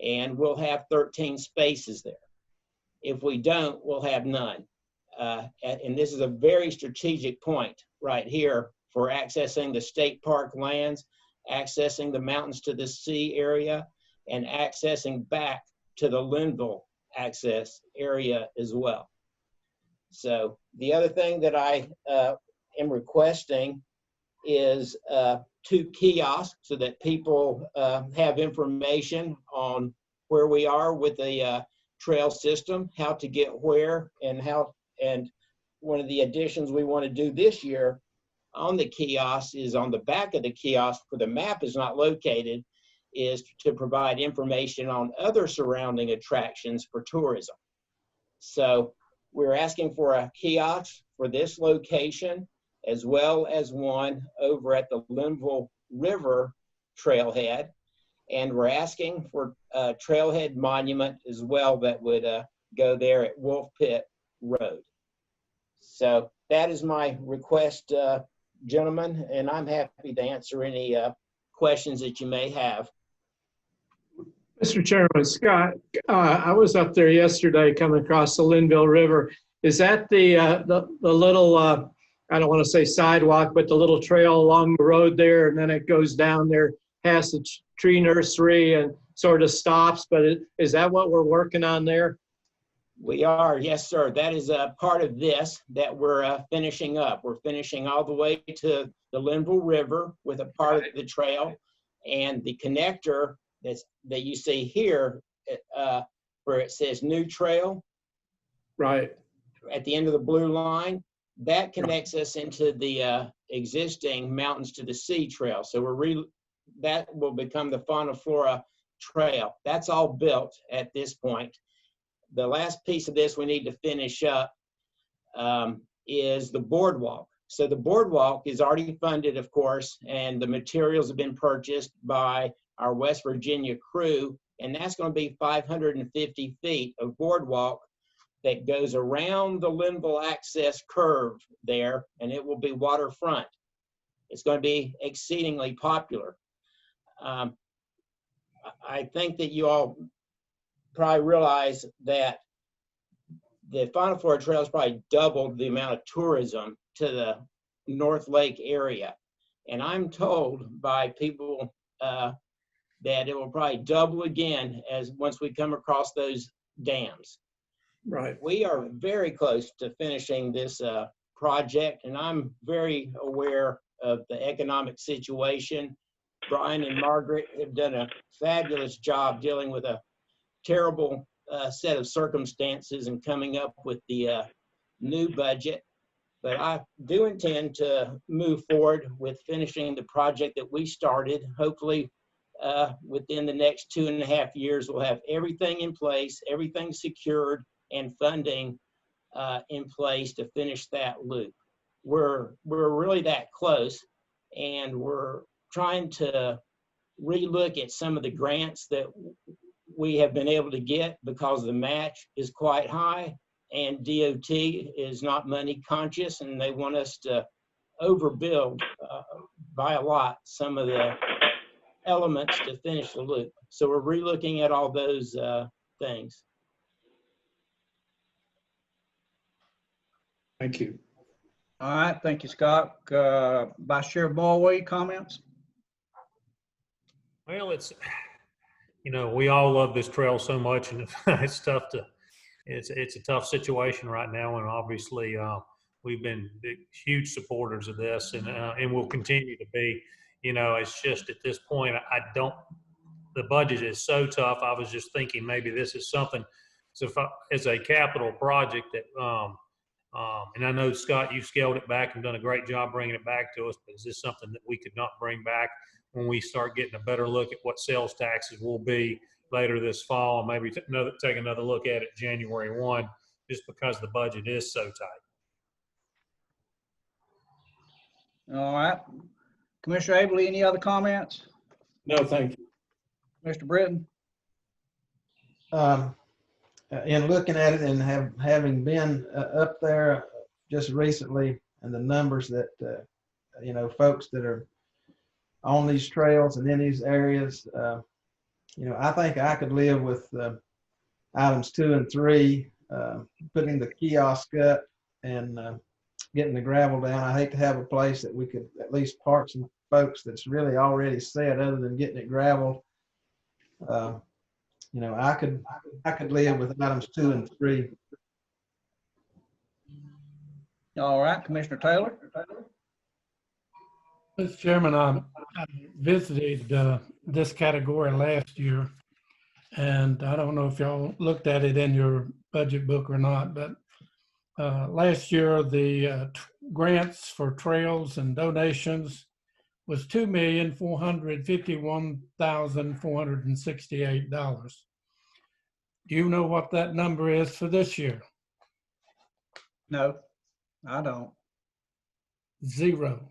and we'll have 13 spaces there. If we don't, we'll have none. And this is a very strategic point right here for accessing the state park lands, accessing the mountains to the sea area, and accessing back to the Linville access area as well. So the other thing that I am requesting is 2 kiosks so that people have information on where we are with the trail system, how to get where, and how. And one of the additions we want to do this year on the kiosk is on the back of the kiosk, where the map is not located, is to provide information on other surrounding attractions for tourism. So we're asking for a kiosk for this location, as well as one over at the Linville River Trailhead. And we're asking for a Trailhead monument as well that would go there at Wolf Pit Road. So that is my request, gentlemen, and I'm happy to answer any questions that you may have. Mr. Chairman, Scott, I was up there yesterday coming across the Linville River. Is that the little, I don't want to say sidewalk, but the little trail along the road there, and then it goes down there past the tree nursery and sort of stops, but is that what we're working on there? We are, yes, sir. That is a part of this that we're finishing up. We're finishing all the way to the Linville River with a part of the trail, and the connector that you see here, where it says new trail, right at the end of the blue line, that connects us into the existing Mountains to the Sea trail. So that will become the Fauna Flora trail. That's all built at this point. The last piece of this we need to finish up is the boardwalk. So the boardwalk is already funded, of course, and the materials have been purchased by our West Virginia crew, and that's going to be 550 feet of boardwalk that goes around the Linville access curve there, and it will be waterfront. It's going to be exceedingly popular. I think that you all probably realize that the Fauna Flora Trail has probably doubled the amount of tourism to the North Lake area. And I'm told by people that it will probably double again once we come across those dams. Right. We are very close to finishing this project, and I'm very aware of the economic situation. Brian and Margaret have done a fabulous job dealing with a terrible set of circumstances and coming up with the new budget. But I do intend to move forward with finishing the project that we started. Hopefully within the next 2.5 years, we'll have everything in place, everything secured, and funding in place to finish that loop. We're really that close, and we're trying to relook at some of the grants that we have been able to get because the match is quite high, and DOT is not money conscious, and they want us to overbuild by a lot some of the elements to finish the loop. So we're relooking at all those things. Thank you. All right, thank you, Scott. Vice Chair Boyle, comments? Well, we all love this trail so much, and it's tough it's a tough situation right now. And obviously we've been huge supporters of this, and we'll continue to be. It's just at this point, the budget is so tough. I was just thinking maybe this is something, so as a capital project that, and I know, Scott, you've scaled it back and done a great job bringing it back to us, but is this something that we could not bring back when we start getting a better look at what sales taxes will be later this fall, and maybe take another look at it January 1, just because the budget is so tight? All right. Commissioner Abley, any other comments? No, thank you. Mr. Britton? In looking at it and having been up there just recently, and the numbers that folks that are on these trails and in these areas, I think I could live with items 2 and 3, putting the kiosk up and getting the gravel down. I hate to have a place that we could at least park some folks that's really already set, other than getting it graveled. I could live with items 2 and 3. All right, Commissioner Taylor? Mr. Chairman, I visited this category last year, and I don't know if y'all looked at it in your budget book or not, but last year the grants for trails and donations was $2,451,468. Do you know what that number is for this year? No, I don't. Zero.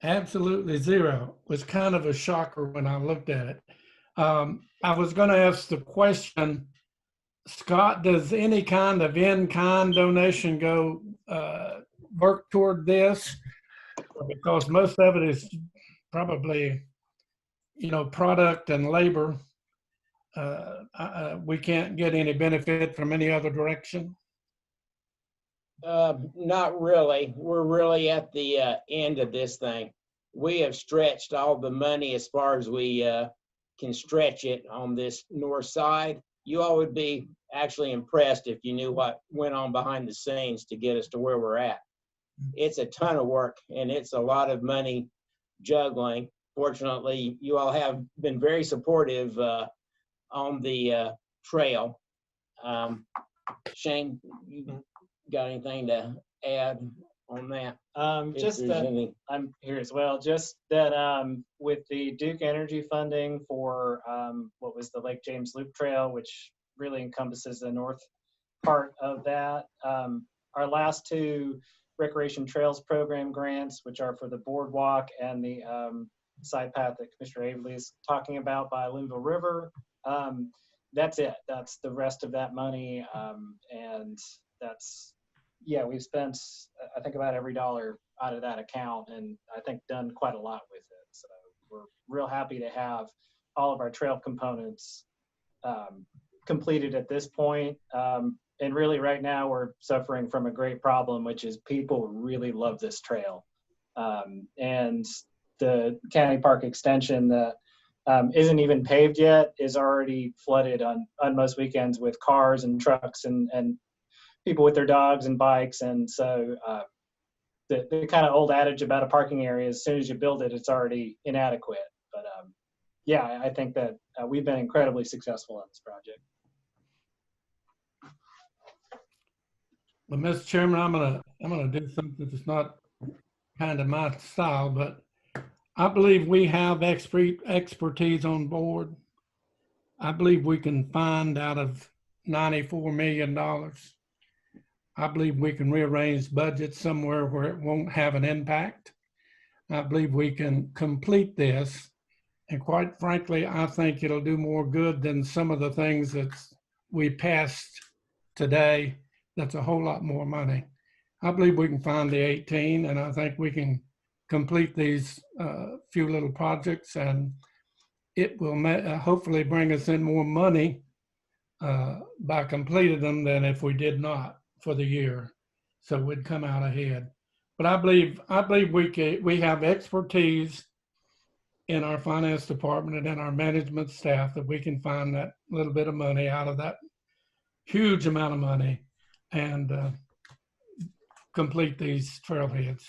Absolutely zero. It was kind of a shocker when I looked at it. I was going to ask the question, Scott, does any kind of in-kind donation go work toward this? Because most of it is probably, product and labor. We can't get any benefit from any other direction. Not really. We're really at the end of this thing. We have stretched all the money as far as we can stretch it on this north side. You all would be actually impressed if you knew what went on behind the scenes to get us to where we're at. It's a ton of work, and it's a lot of money juggling. Fortunately, you all have been very supportive on the trail. Shane, you got anything to add on that? Just that I'm here as well. Just that with the Duke Energy funding for what was the Lake James Loop Trail, which really encompasses the north part of that, our last 2 Recreation Trails Program grants, which are for the Boardwalk and the side path that Commissioner Abley is talking about by Linville River. That's it. That's the rest of that money. And that's, we've spent, I think, about every dollar out of that account, and I think done quite a lot with it. So we're real happy to have all of our trail components completed at this point. And really right now we're suffering from a great problem, which is people really love this trail. And the county park extension that isn't even paved yet is already flooded on most weekends with cars and trucks and people with their dogs and bikes. And so the kind of old adage about a parking area, as soon as you build it, it's already inadequate. But I think that we've been incredibly successful on this project. Well, Mr. Chairman, I'm gonna do something that's not kind of my style, but I believe we have expertise on board. I believe we can find out of $94 million. I believe we can rearrange budgets somewhere where it won't have an impact. I believe we can complete this. And quite frankly, I think it'll do more good than some of the things that we passed today. That's a whole lot more money. I believe we can find the 18, and I think we can complete these few little projects, and it will hopefully bring us in more money by completing them than if we did not for the year. So we'd come out ahead. But I believe we have expertise in our finance department and in our management staff that we can find that little bit of money out of that huge amount of money and complete these trailheads.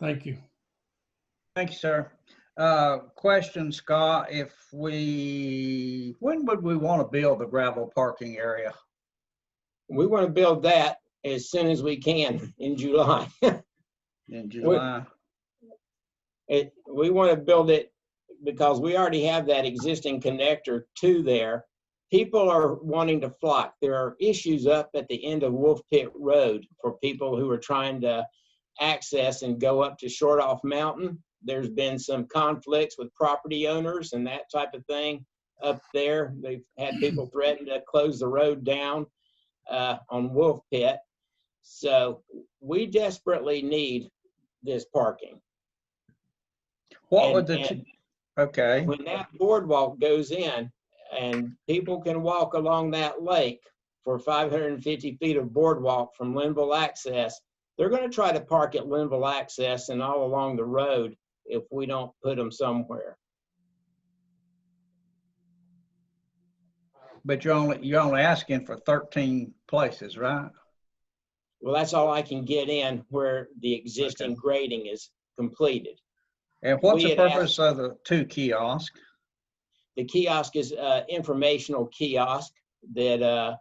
Thank you. Thank you, sir. Question, Scott, when would we want to build the gravel parking area? We want to build that as soon as we can in July. In July? We want to build it because we already have that existing connector to there. People are wanting to flock. There are issues up at the end of Wolf Pit Road for people who are trying to access and go up to Short Off Mountain. There's been some conflicts with property owners and that type of thing up there. They've had people threaten to close the road down on Wolf Pit. So we desperately need this parking. What would the, okay, When that boardwalk goes in and people can walk along that lake for 550 feet of boardwalk from Linville access, they're going to try to park at Linville access and all along the road if we don't put them somewhere. but you're only asking for 13 places, right? Well, that's all I can get in where the existing grading is completed. And what's We the had purpose of the 2 kiosks? The kiosk is an informational kiosk that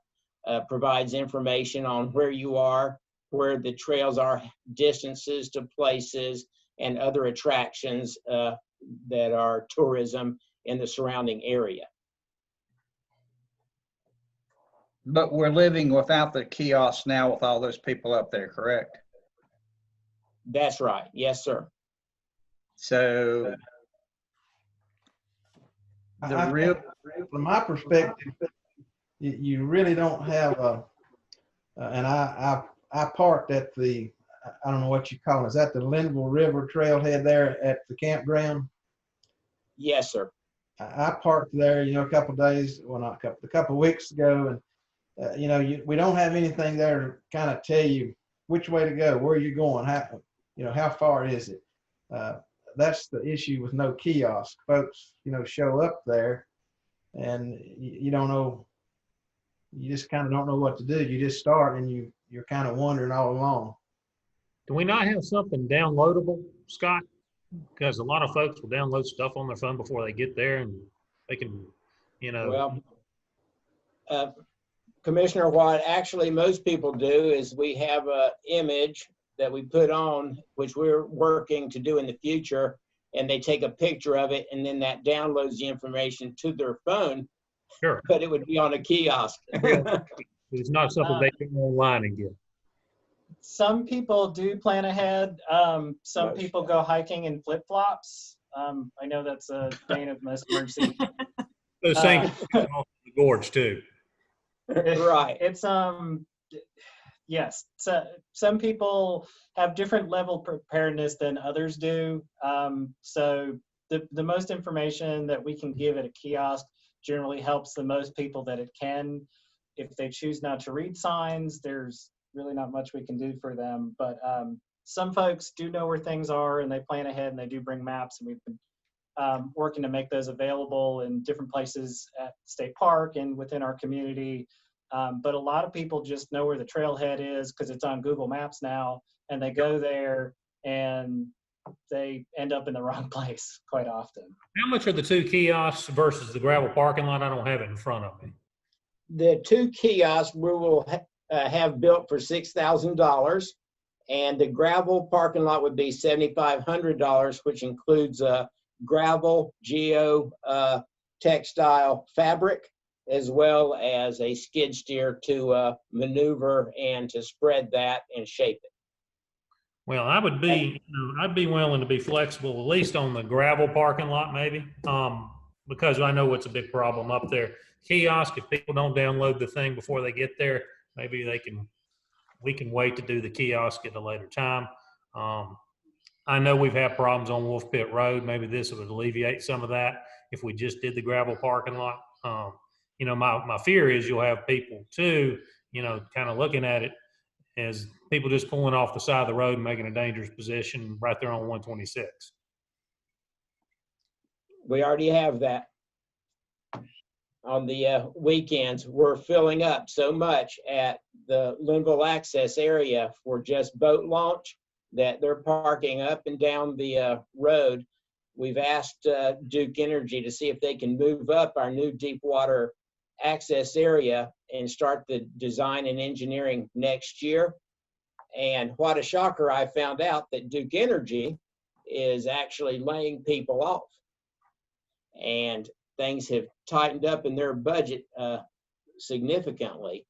provides information on where you are, where the trails are, distances to places, and other attractions that are tourism in the surrounding area. But we're living without the kiosks now with all those people up there, correct? That's right. Yes, sir. So the real, from my perspective, you really don't have a, and I parked at the, I don't know what you call it. Is that the Linville River Trailhead there at the campground? Yes, sir. I parked there, a couple of days, well, not a couple of weeks ago, and we don't have anything there to kind of tell you which way to go, where you're going, how far is it? That's the issue with no kiosk. Folks, show up there and you don't know, you just kind of don't know what to do. You just start and you're kind of wandering all along. Do we not have something downloadable, Scott? Because a lot of folks will download stuff on their phone before they get there and they can, Well, Commissioner, what actually most people do is we have an image that we put on, which we're working to do in the future, and they take a picture of it, and then that downloads the information to their phone. Sure. But it would be on a kiosk. It's not something they can go online and get. Some people do plan ahead. Some people go hiking in flip-flops. I know that's a bane of most emergency. Those same off the gorge too. Right. It's yes. So some people have different level preparedness than others do. So the most information that we can give at a kiosk generally helps the most people that it can. If they choose not to read signs, there's really not much we can do for them. But some folks do know where things are and they plan ahead and they do bring maps, and we've been working to make those available in different places at State Park and within our community. But a lot of people just know where the trailhead is because it's on Google Maps now, and they go there and they end up in the wrong place quite often. How much are the 2 kiosks versus the gravel parking lot? I don't have it in front of me. The 2 kiosks we will have built for $6,000, and the gravel parking lot would be $7,500, which includes gravel, geo, textile fabric, as well as a skid steer to maneuver and to spread that and shape it. Well, I would be, I'd be willing to be flexible, at least on the gravel parking lot, maybe, because I know it's a big problem up there. Kiosk, if people don't download the thing before they get there, maybe we can wait to do the kiosk at a later time. I know we've had problems on Wolf Pit Road. Maybe this would alleviate some of that if we just did the gravel parking lot. My fear is you'll have people too, kind of looking at it as people just pulling off the side of the road and making a dangerous position right there on 126. We already have that. On the weekends, we're filling up so much at the Linville access area for just boat launch that they're parking up and down the road. We've asked Duke Energy to see if they can move up our new deep water access area and start the design and engineering next year. And what a shocker, I found out that Duke Energy is actually laying people off. And things have tightened up in their budget significantly.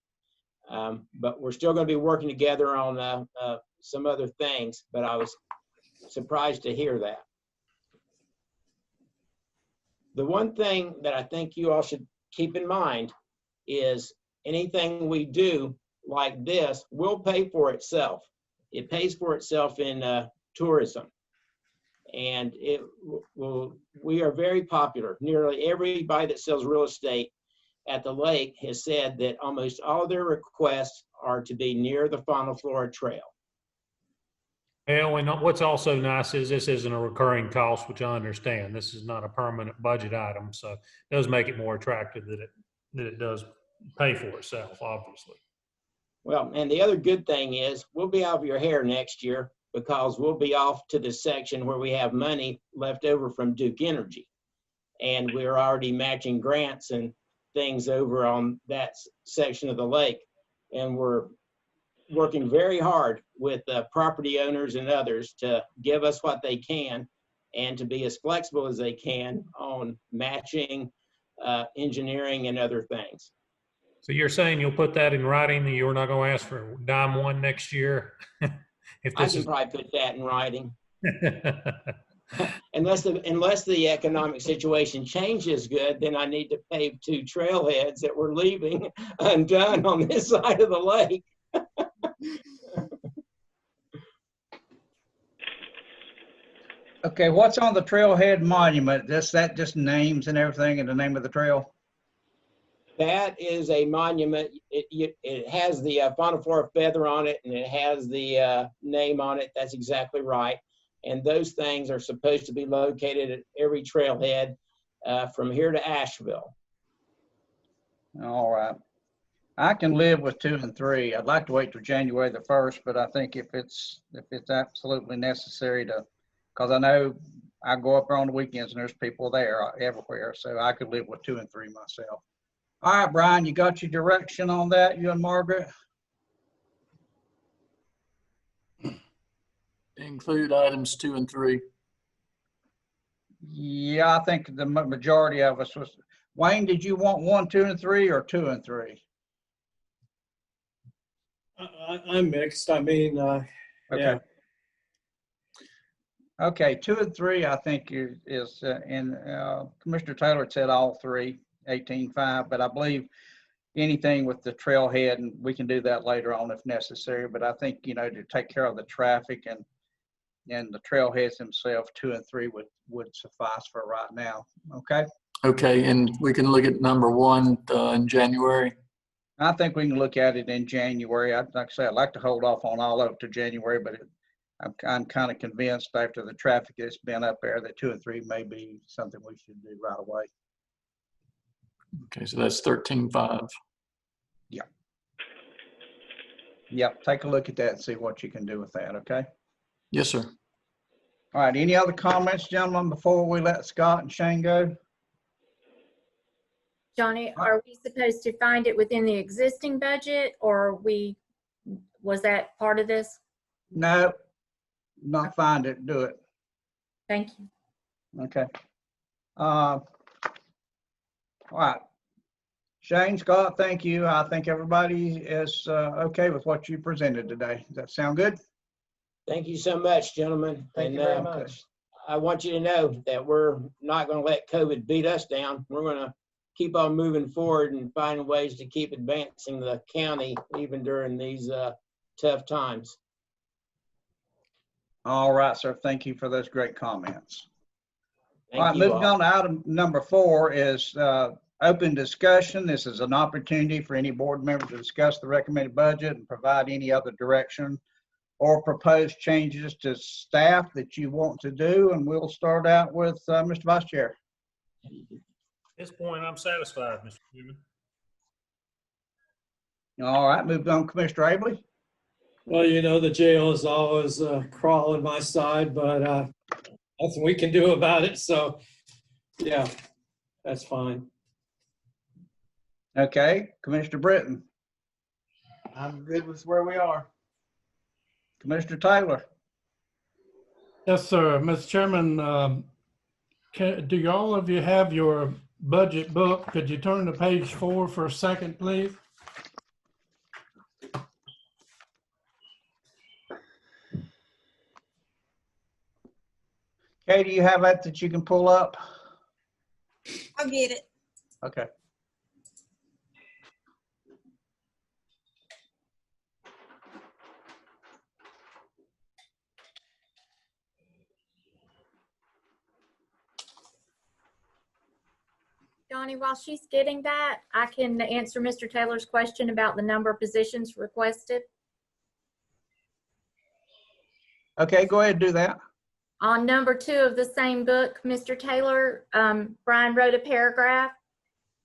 But we're still going to be working together on some other things, but I was surprised to hear that. The one thing that I think you all should keep in mind is anything we do like this will pay for itself. It pays for itself in tourism. And we are very popular. Nearly everybody that sells real estate at the lake has said that almost all their requests are to be near the Fauna Flora Trail. Well, and what's also nice is this isn't a recurring cost, which I understand. This is not a permanent budget item, so it does make it more attractive that it does pay for itself, obviously. Well, and the other good thing is we'll be out of your hair next year because we'll be off to the section where we have money left over from Duke Energy. And we're already matching grants and things over on that section of the lake. And we're working very hard with property owners and others to give us what they can and to be as flexible as they can on matching, engineering, and other things. So you're saying you'll put that in writing, that you're not going to ask for dime one next year? If I this can is probably put that in writing. Unless the economic situation changes good, then I need to pave 2 trailheads that we're leaving undone on this side of the lake. Okay, what's on the Trailhead monument? That just names and everything and the name of the trail? That is a monument. It has the fauna flora feather on it, and it has the name on it. That's exactly right. And those things are supposed to be located at every trailhead from here to Asheville. All right. I can live with 2 and 3. I'd like to wait till January the 1st, but I think if it's absolutely necessary to, because I know I go up there on the weekends and there's people there everywhere, so I could live with 2 and 3 myself. All right, Brian, you got your direction on that, you and Margaret? Include items 2 and 3. Yeah, I think the majority of us was. Wayne, did you want 1, 2, and 3 or 2 and 3? I'm mixed. I mean, Okay. yeah. Okay, 2 and 3, I think is Commissioner Taylor said all 3, 18.5, but I believe anything with the trailhead, and we can do that later on if necessary, but I think, to take care of the traffic and the trailheads themselves, 2 and 3 would suffice for right now. Okay. Okay, and we can look at number 1 in January. I think we can look at it in January. Like I say, I'd like to hold off on all of it to January, but I'm kind of convinced after the traffic that's been up there that 2 and 3 may be something we should do right away. Okay, so that's 13.5. Yeah. Yep. Take a look at that and see what you can do with that. Okay. Yes, sir. All right. Any other comments, gentlemen, before we let Scott and Shane go? Johnny, are we supposed to find it within the existing budget, or was that part of this? No, not find it. Do it. Thank you. Okay. All right. Shane, Scott, thank you. I think everybody is okay with what you presented today. Does that sound good? Thank you so much, gentlemen. Thank you very much. I want you to know that we're not going to let COVID beat us down. We're going to keep on moving forward and finding ways to keep advancing the county even during these tough times. All right, sir. Thank you for those great comments. Thank All right, you moving on to item number 4 is open discussion. This is an opportunity for any board member to discuss the recommended budget and provide any other direction or proposed changes to staff that you want to do. And we'll start out with Mr. Vice Chair. At this point, I'm satisfied, Mr. Chairman. All right, moving on, Commissioner Abley. Well, the jail is always crawling my side, but nothing we can do about it. So, yeah, that's fine. Okay, Commissioner Britton. I'm good with where we are. Commissioner Taylor. Yes, sir. Mr. Chairman, do all of you have your budget book? Could you turn to page 4 for a second, please? Kay, do you have that you can pull up? I'll get it. Okay. Donnie, while she's getting that, I can answer Mr. Taylor's question about the number of positions requested. Okay, go ahead and do that. On number 2 of the same book, Mr. Taylor, Brian wrote a paragraph,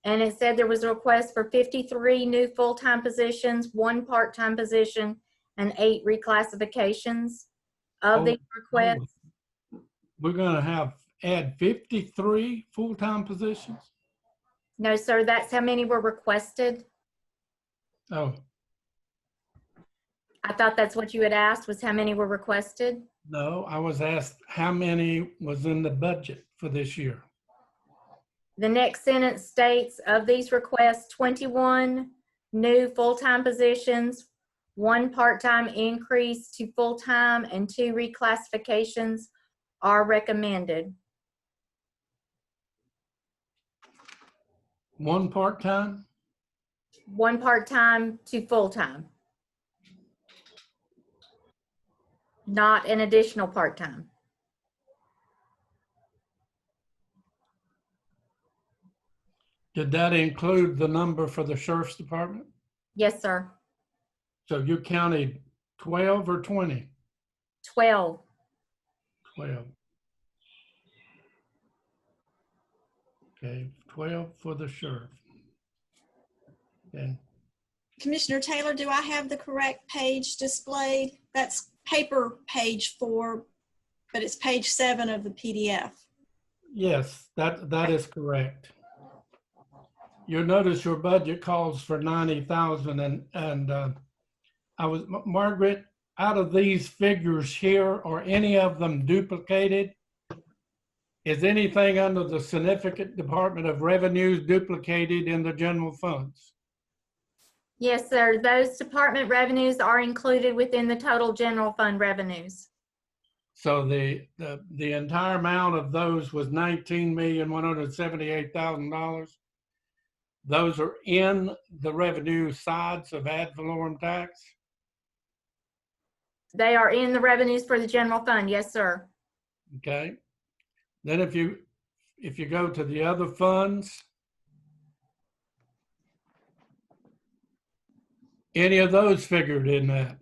and it said there was a request for 53 new full-time positions, 1 part-time position, and 8 reclassifications of these requests. We're gonna add 53 full-time positions? No, sir, that's how many were requested. Oh, I thought that's what you had asked, was how many were requested. no, I was asked how many was in the budget for this year. The next sentence states, of these requests, 21 new full-time positions, 1 part-time increase to full-time, and 2 reclassifications are recommended. 1 part-time? 1 part-time to full-time. Not an additional part-time. Did that include the number for the sheriff's department? Yes, sir. So you counted 12 or 20? 12. 12. Okay, 12 for the sheriff. Okay. Commissioner Taylor, do I have the correct page displayed? That's paper page 4, but it's page 7 of the PDF. Yes, that is correct. You'll notice your budget calls for 90,000 and Margaret, out of these figures here, are any of them duplicated? Is anything under the significant Department of Revenues duplicated in the general funds? Yes, sir. Those department revenues are included within the total general fund revenues. So the entire amount of those was $19,178,000. Those are in the revenue sides of ad valorem tax? They are in the revenues for the general fund. Yes, sir. Okay. Then if you go to the other funds, any of those figured in that?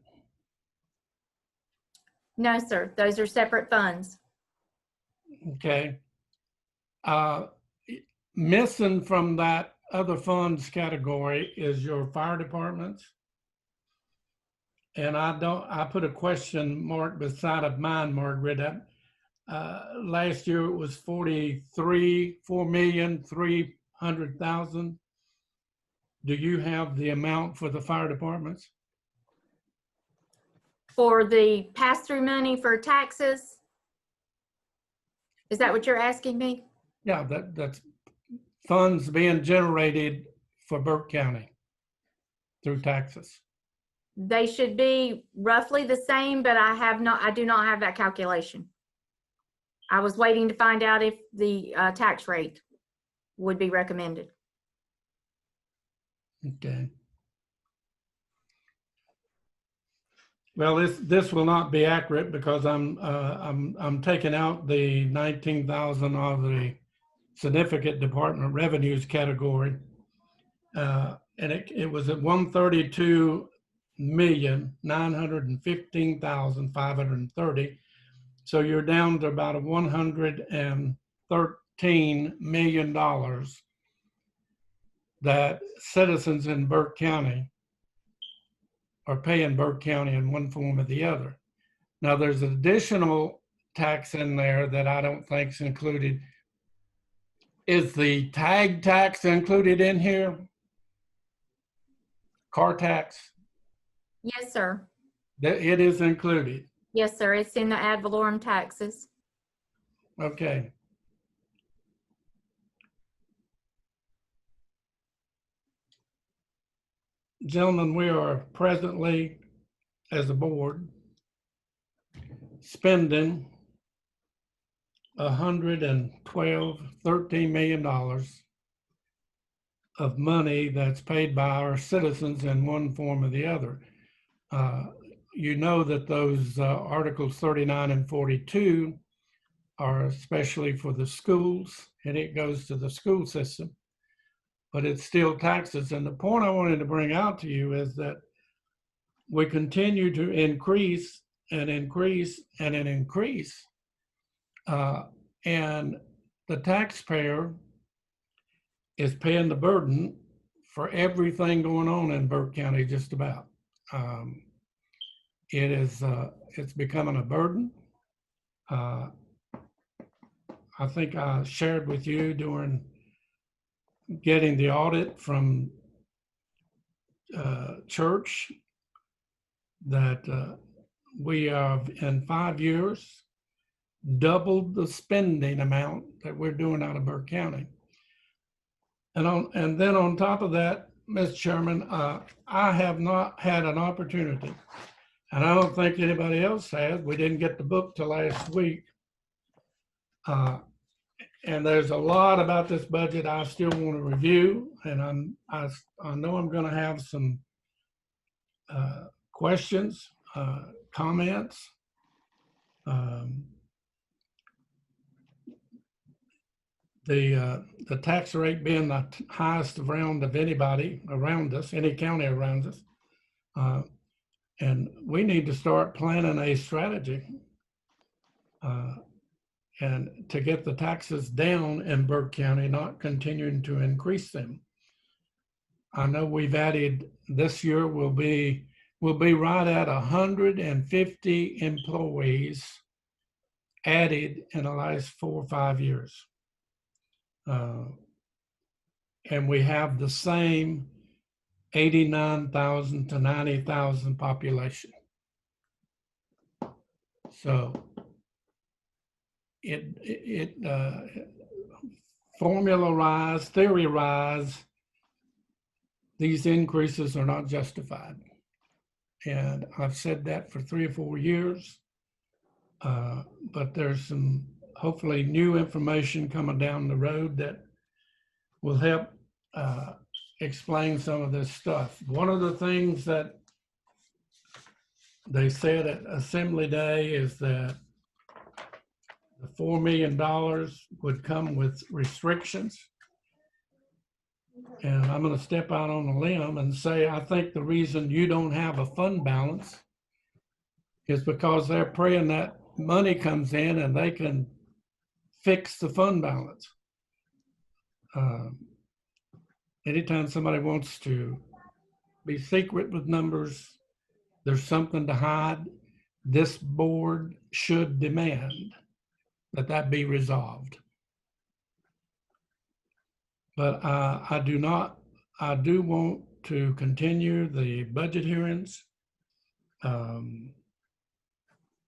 No, sir. Those are separate funds. Okay. Missing from that other funds category is your fire departments. And I put a question mark beside of mine, Margaret. Last year it was 4,300,000. Do you have the amount for the fire departments? For the pass-through money for taxes? Is that what you're asking me? Yeah, that's funds being generated for Burke County through taxes. They should be roughly the same, but I do not have that calculation. I was waiting to find out if the tax rate would be recommended. Okay. Well, this will not be accurate because I'm taking out the 19,000 of the significant department revenues category, and it was at 132,915,530. So you're down to about a $113 million that citizens in Burke County are paying Burke County in one form or the other. Now there's an additional tax in there that I don't think is included. Is the tag tax included in here? Car tax? Yes, sir. It is included. Yes, sir. It's in the ad valorem taxes. Okay. Gentlemen, we are presently, as a board, spending $13 million of money that's paid by our citizens in one form or the other. You know that those Articles 39 and 42 are especially for the schools, and it goes to the school system, but it's still taxes. And the point I wanted to bring out to you is that we continue to increase and increase and increase. And the taxpayer is paying the burden for everything going on in Burke County, just about. It's becoming a burden. I think I shared with you during getting the audit from church that we have in 5 years doubled the spending amount that we're doing out of Burke County. And then on top of that, Mr. Chairman, I have not had an opportunity, and I don't think anybody else has. We didn't get the book till last week. And there's a lot about this budget I still want to review, and I know I'm going to have some questions, comments. The tax rate being the highest around of anybody around us, any county around us. And we need to start planning a strategy and to get the taxes down in Burke County, not continuing to increase them. I know we've added, this year we'll be right at 150 employees added in the last 4 or 5 years. And we have the same 89,000 to 90,000 population. So it formula-wise, theory-wise, these increases are not justified. And I've said that for 3 or 4 years, but there's some hopefully new information coming down the road that will help explain some of this stuff. One of the things that they said at Assembly Day is that the $4 million would come with restrictions. And I'm going to step out on a limb and say, I think the reason you don't have a fund balance is because they're praying that money comes in and they can fix the fund balance. Anytime somebody wants to be secret with numbers, there's something to hide. This board should demand that be resolved. But I do want to continue the budget hearings.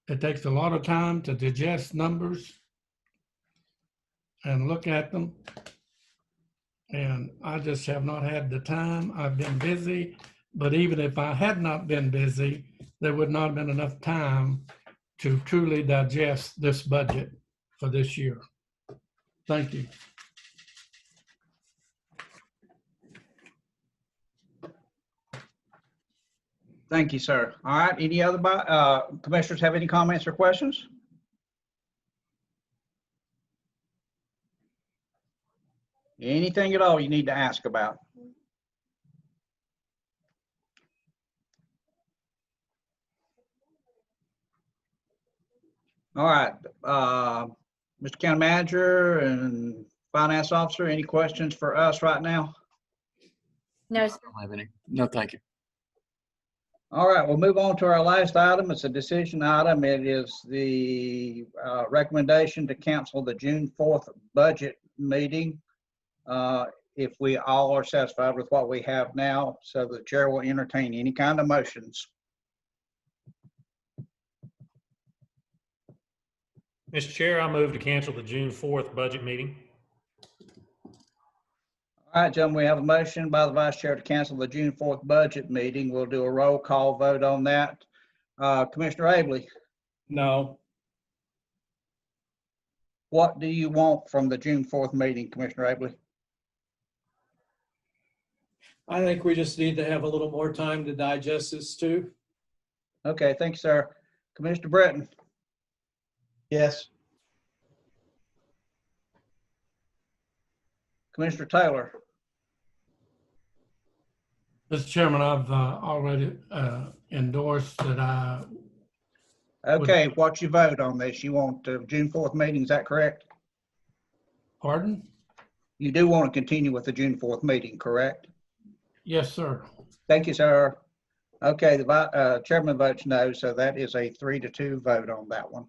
It takes a lot of time to digest numbers and look at them. And I just have not had the time. I've been busy, but even if I had not been busy, there would not have been enough time to truly digest this budget for this year. Thank you. Thank you, sir. All right, any other commissioners have any comments or questions? Anything at all you need to ask about? All right, Mr. County Manager and Finance Officer, any questions for us right now? No, I don't have any. No, thank you. All right, we'll move on to our last item. It's a decision item. It is the recommendation to cancel the June 4th budget meeting. If we all are satisfied with what we have now, so the chair will entertain any kind of motions. Mr. Chair, I move to cancel the June 4th budget meeting. All right, gentlemen, we have a motion by the vice chair to cancel the June 4th budget meeting. We'll do a roll call vote on that. Commissioner Abley? No. What do you want from the June 4th meeting, Commissioner Abley? I think we just need to have a little more time to digest this too. Okay, thank you, sir. Commissioner Britton, Yes. Commissioner Taylor, Mr. Chairman, I've already endorsed that I, okay, what's your vote on this? You want June 4th meeting, is that correct? pardon? You do want to continue with the June 4th meeting, correct? Yes, sir. Thank you, sir. Okay, the chairman votes no, so that is a 3-2 vote on that one.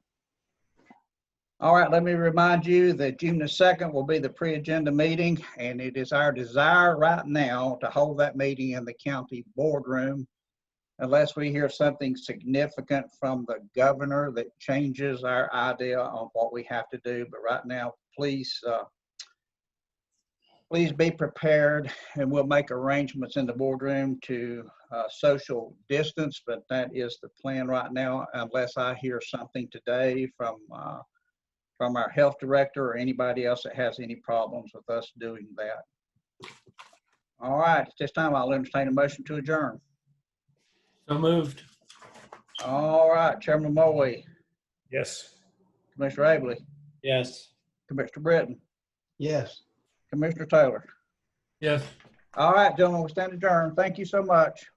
All right, let me remind you that June the 2nd will be the pre-agenda meeting, and it is our desire right now to hold that meeting in the county boardroom unless we hear something significant from the governor that changes our idea on what we have to do. But right now, please be prepared, and we'll make arrangements in the boardroom to social distance, but that is the plan right now unless I hear something today from our health director or anybody else that has any problems with us doing that. All right, at this time, I'll entertain a motion to adjourn. So moved. All right, Chairman Moway, Yes. Commissioner Abley, Yes. Commissioner Britton, Yes. Commissioner Taylor. Yes. All right, gentlemen, we stand adjourned. Thank you so much.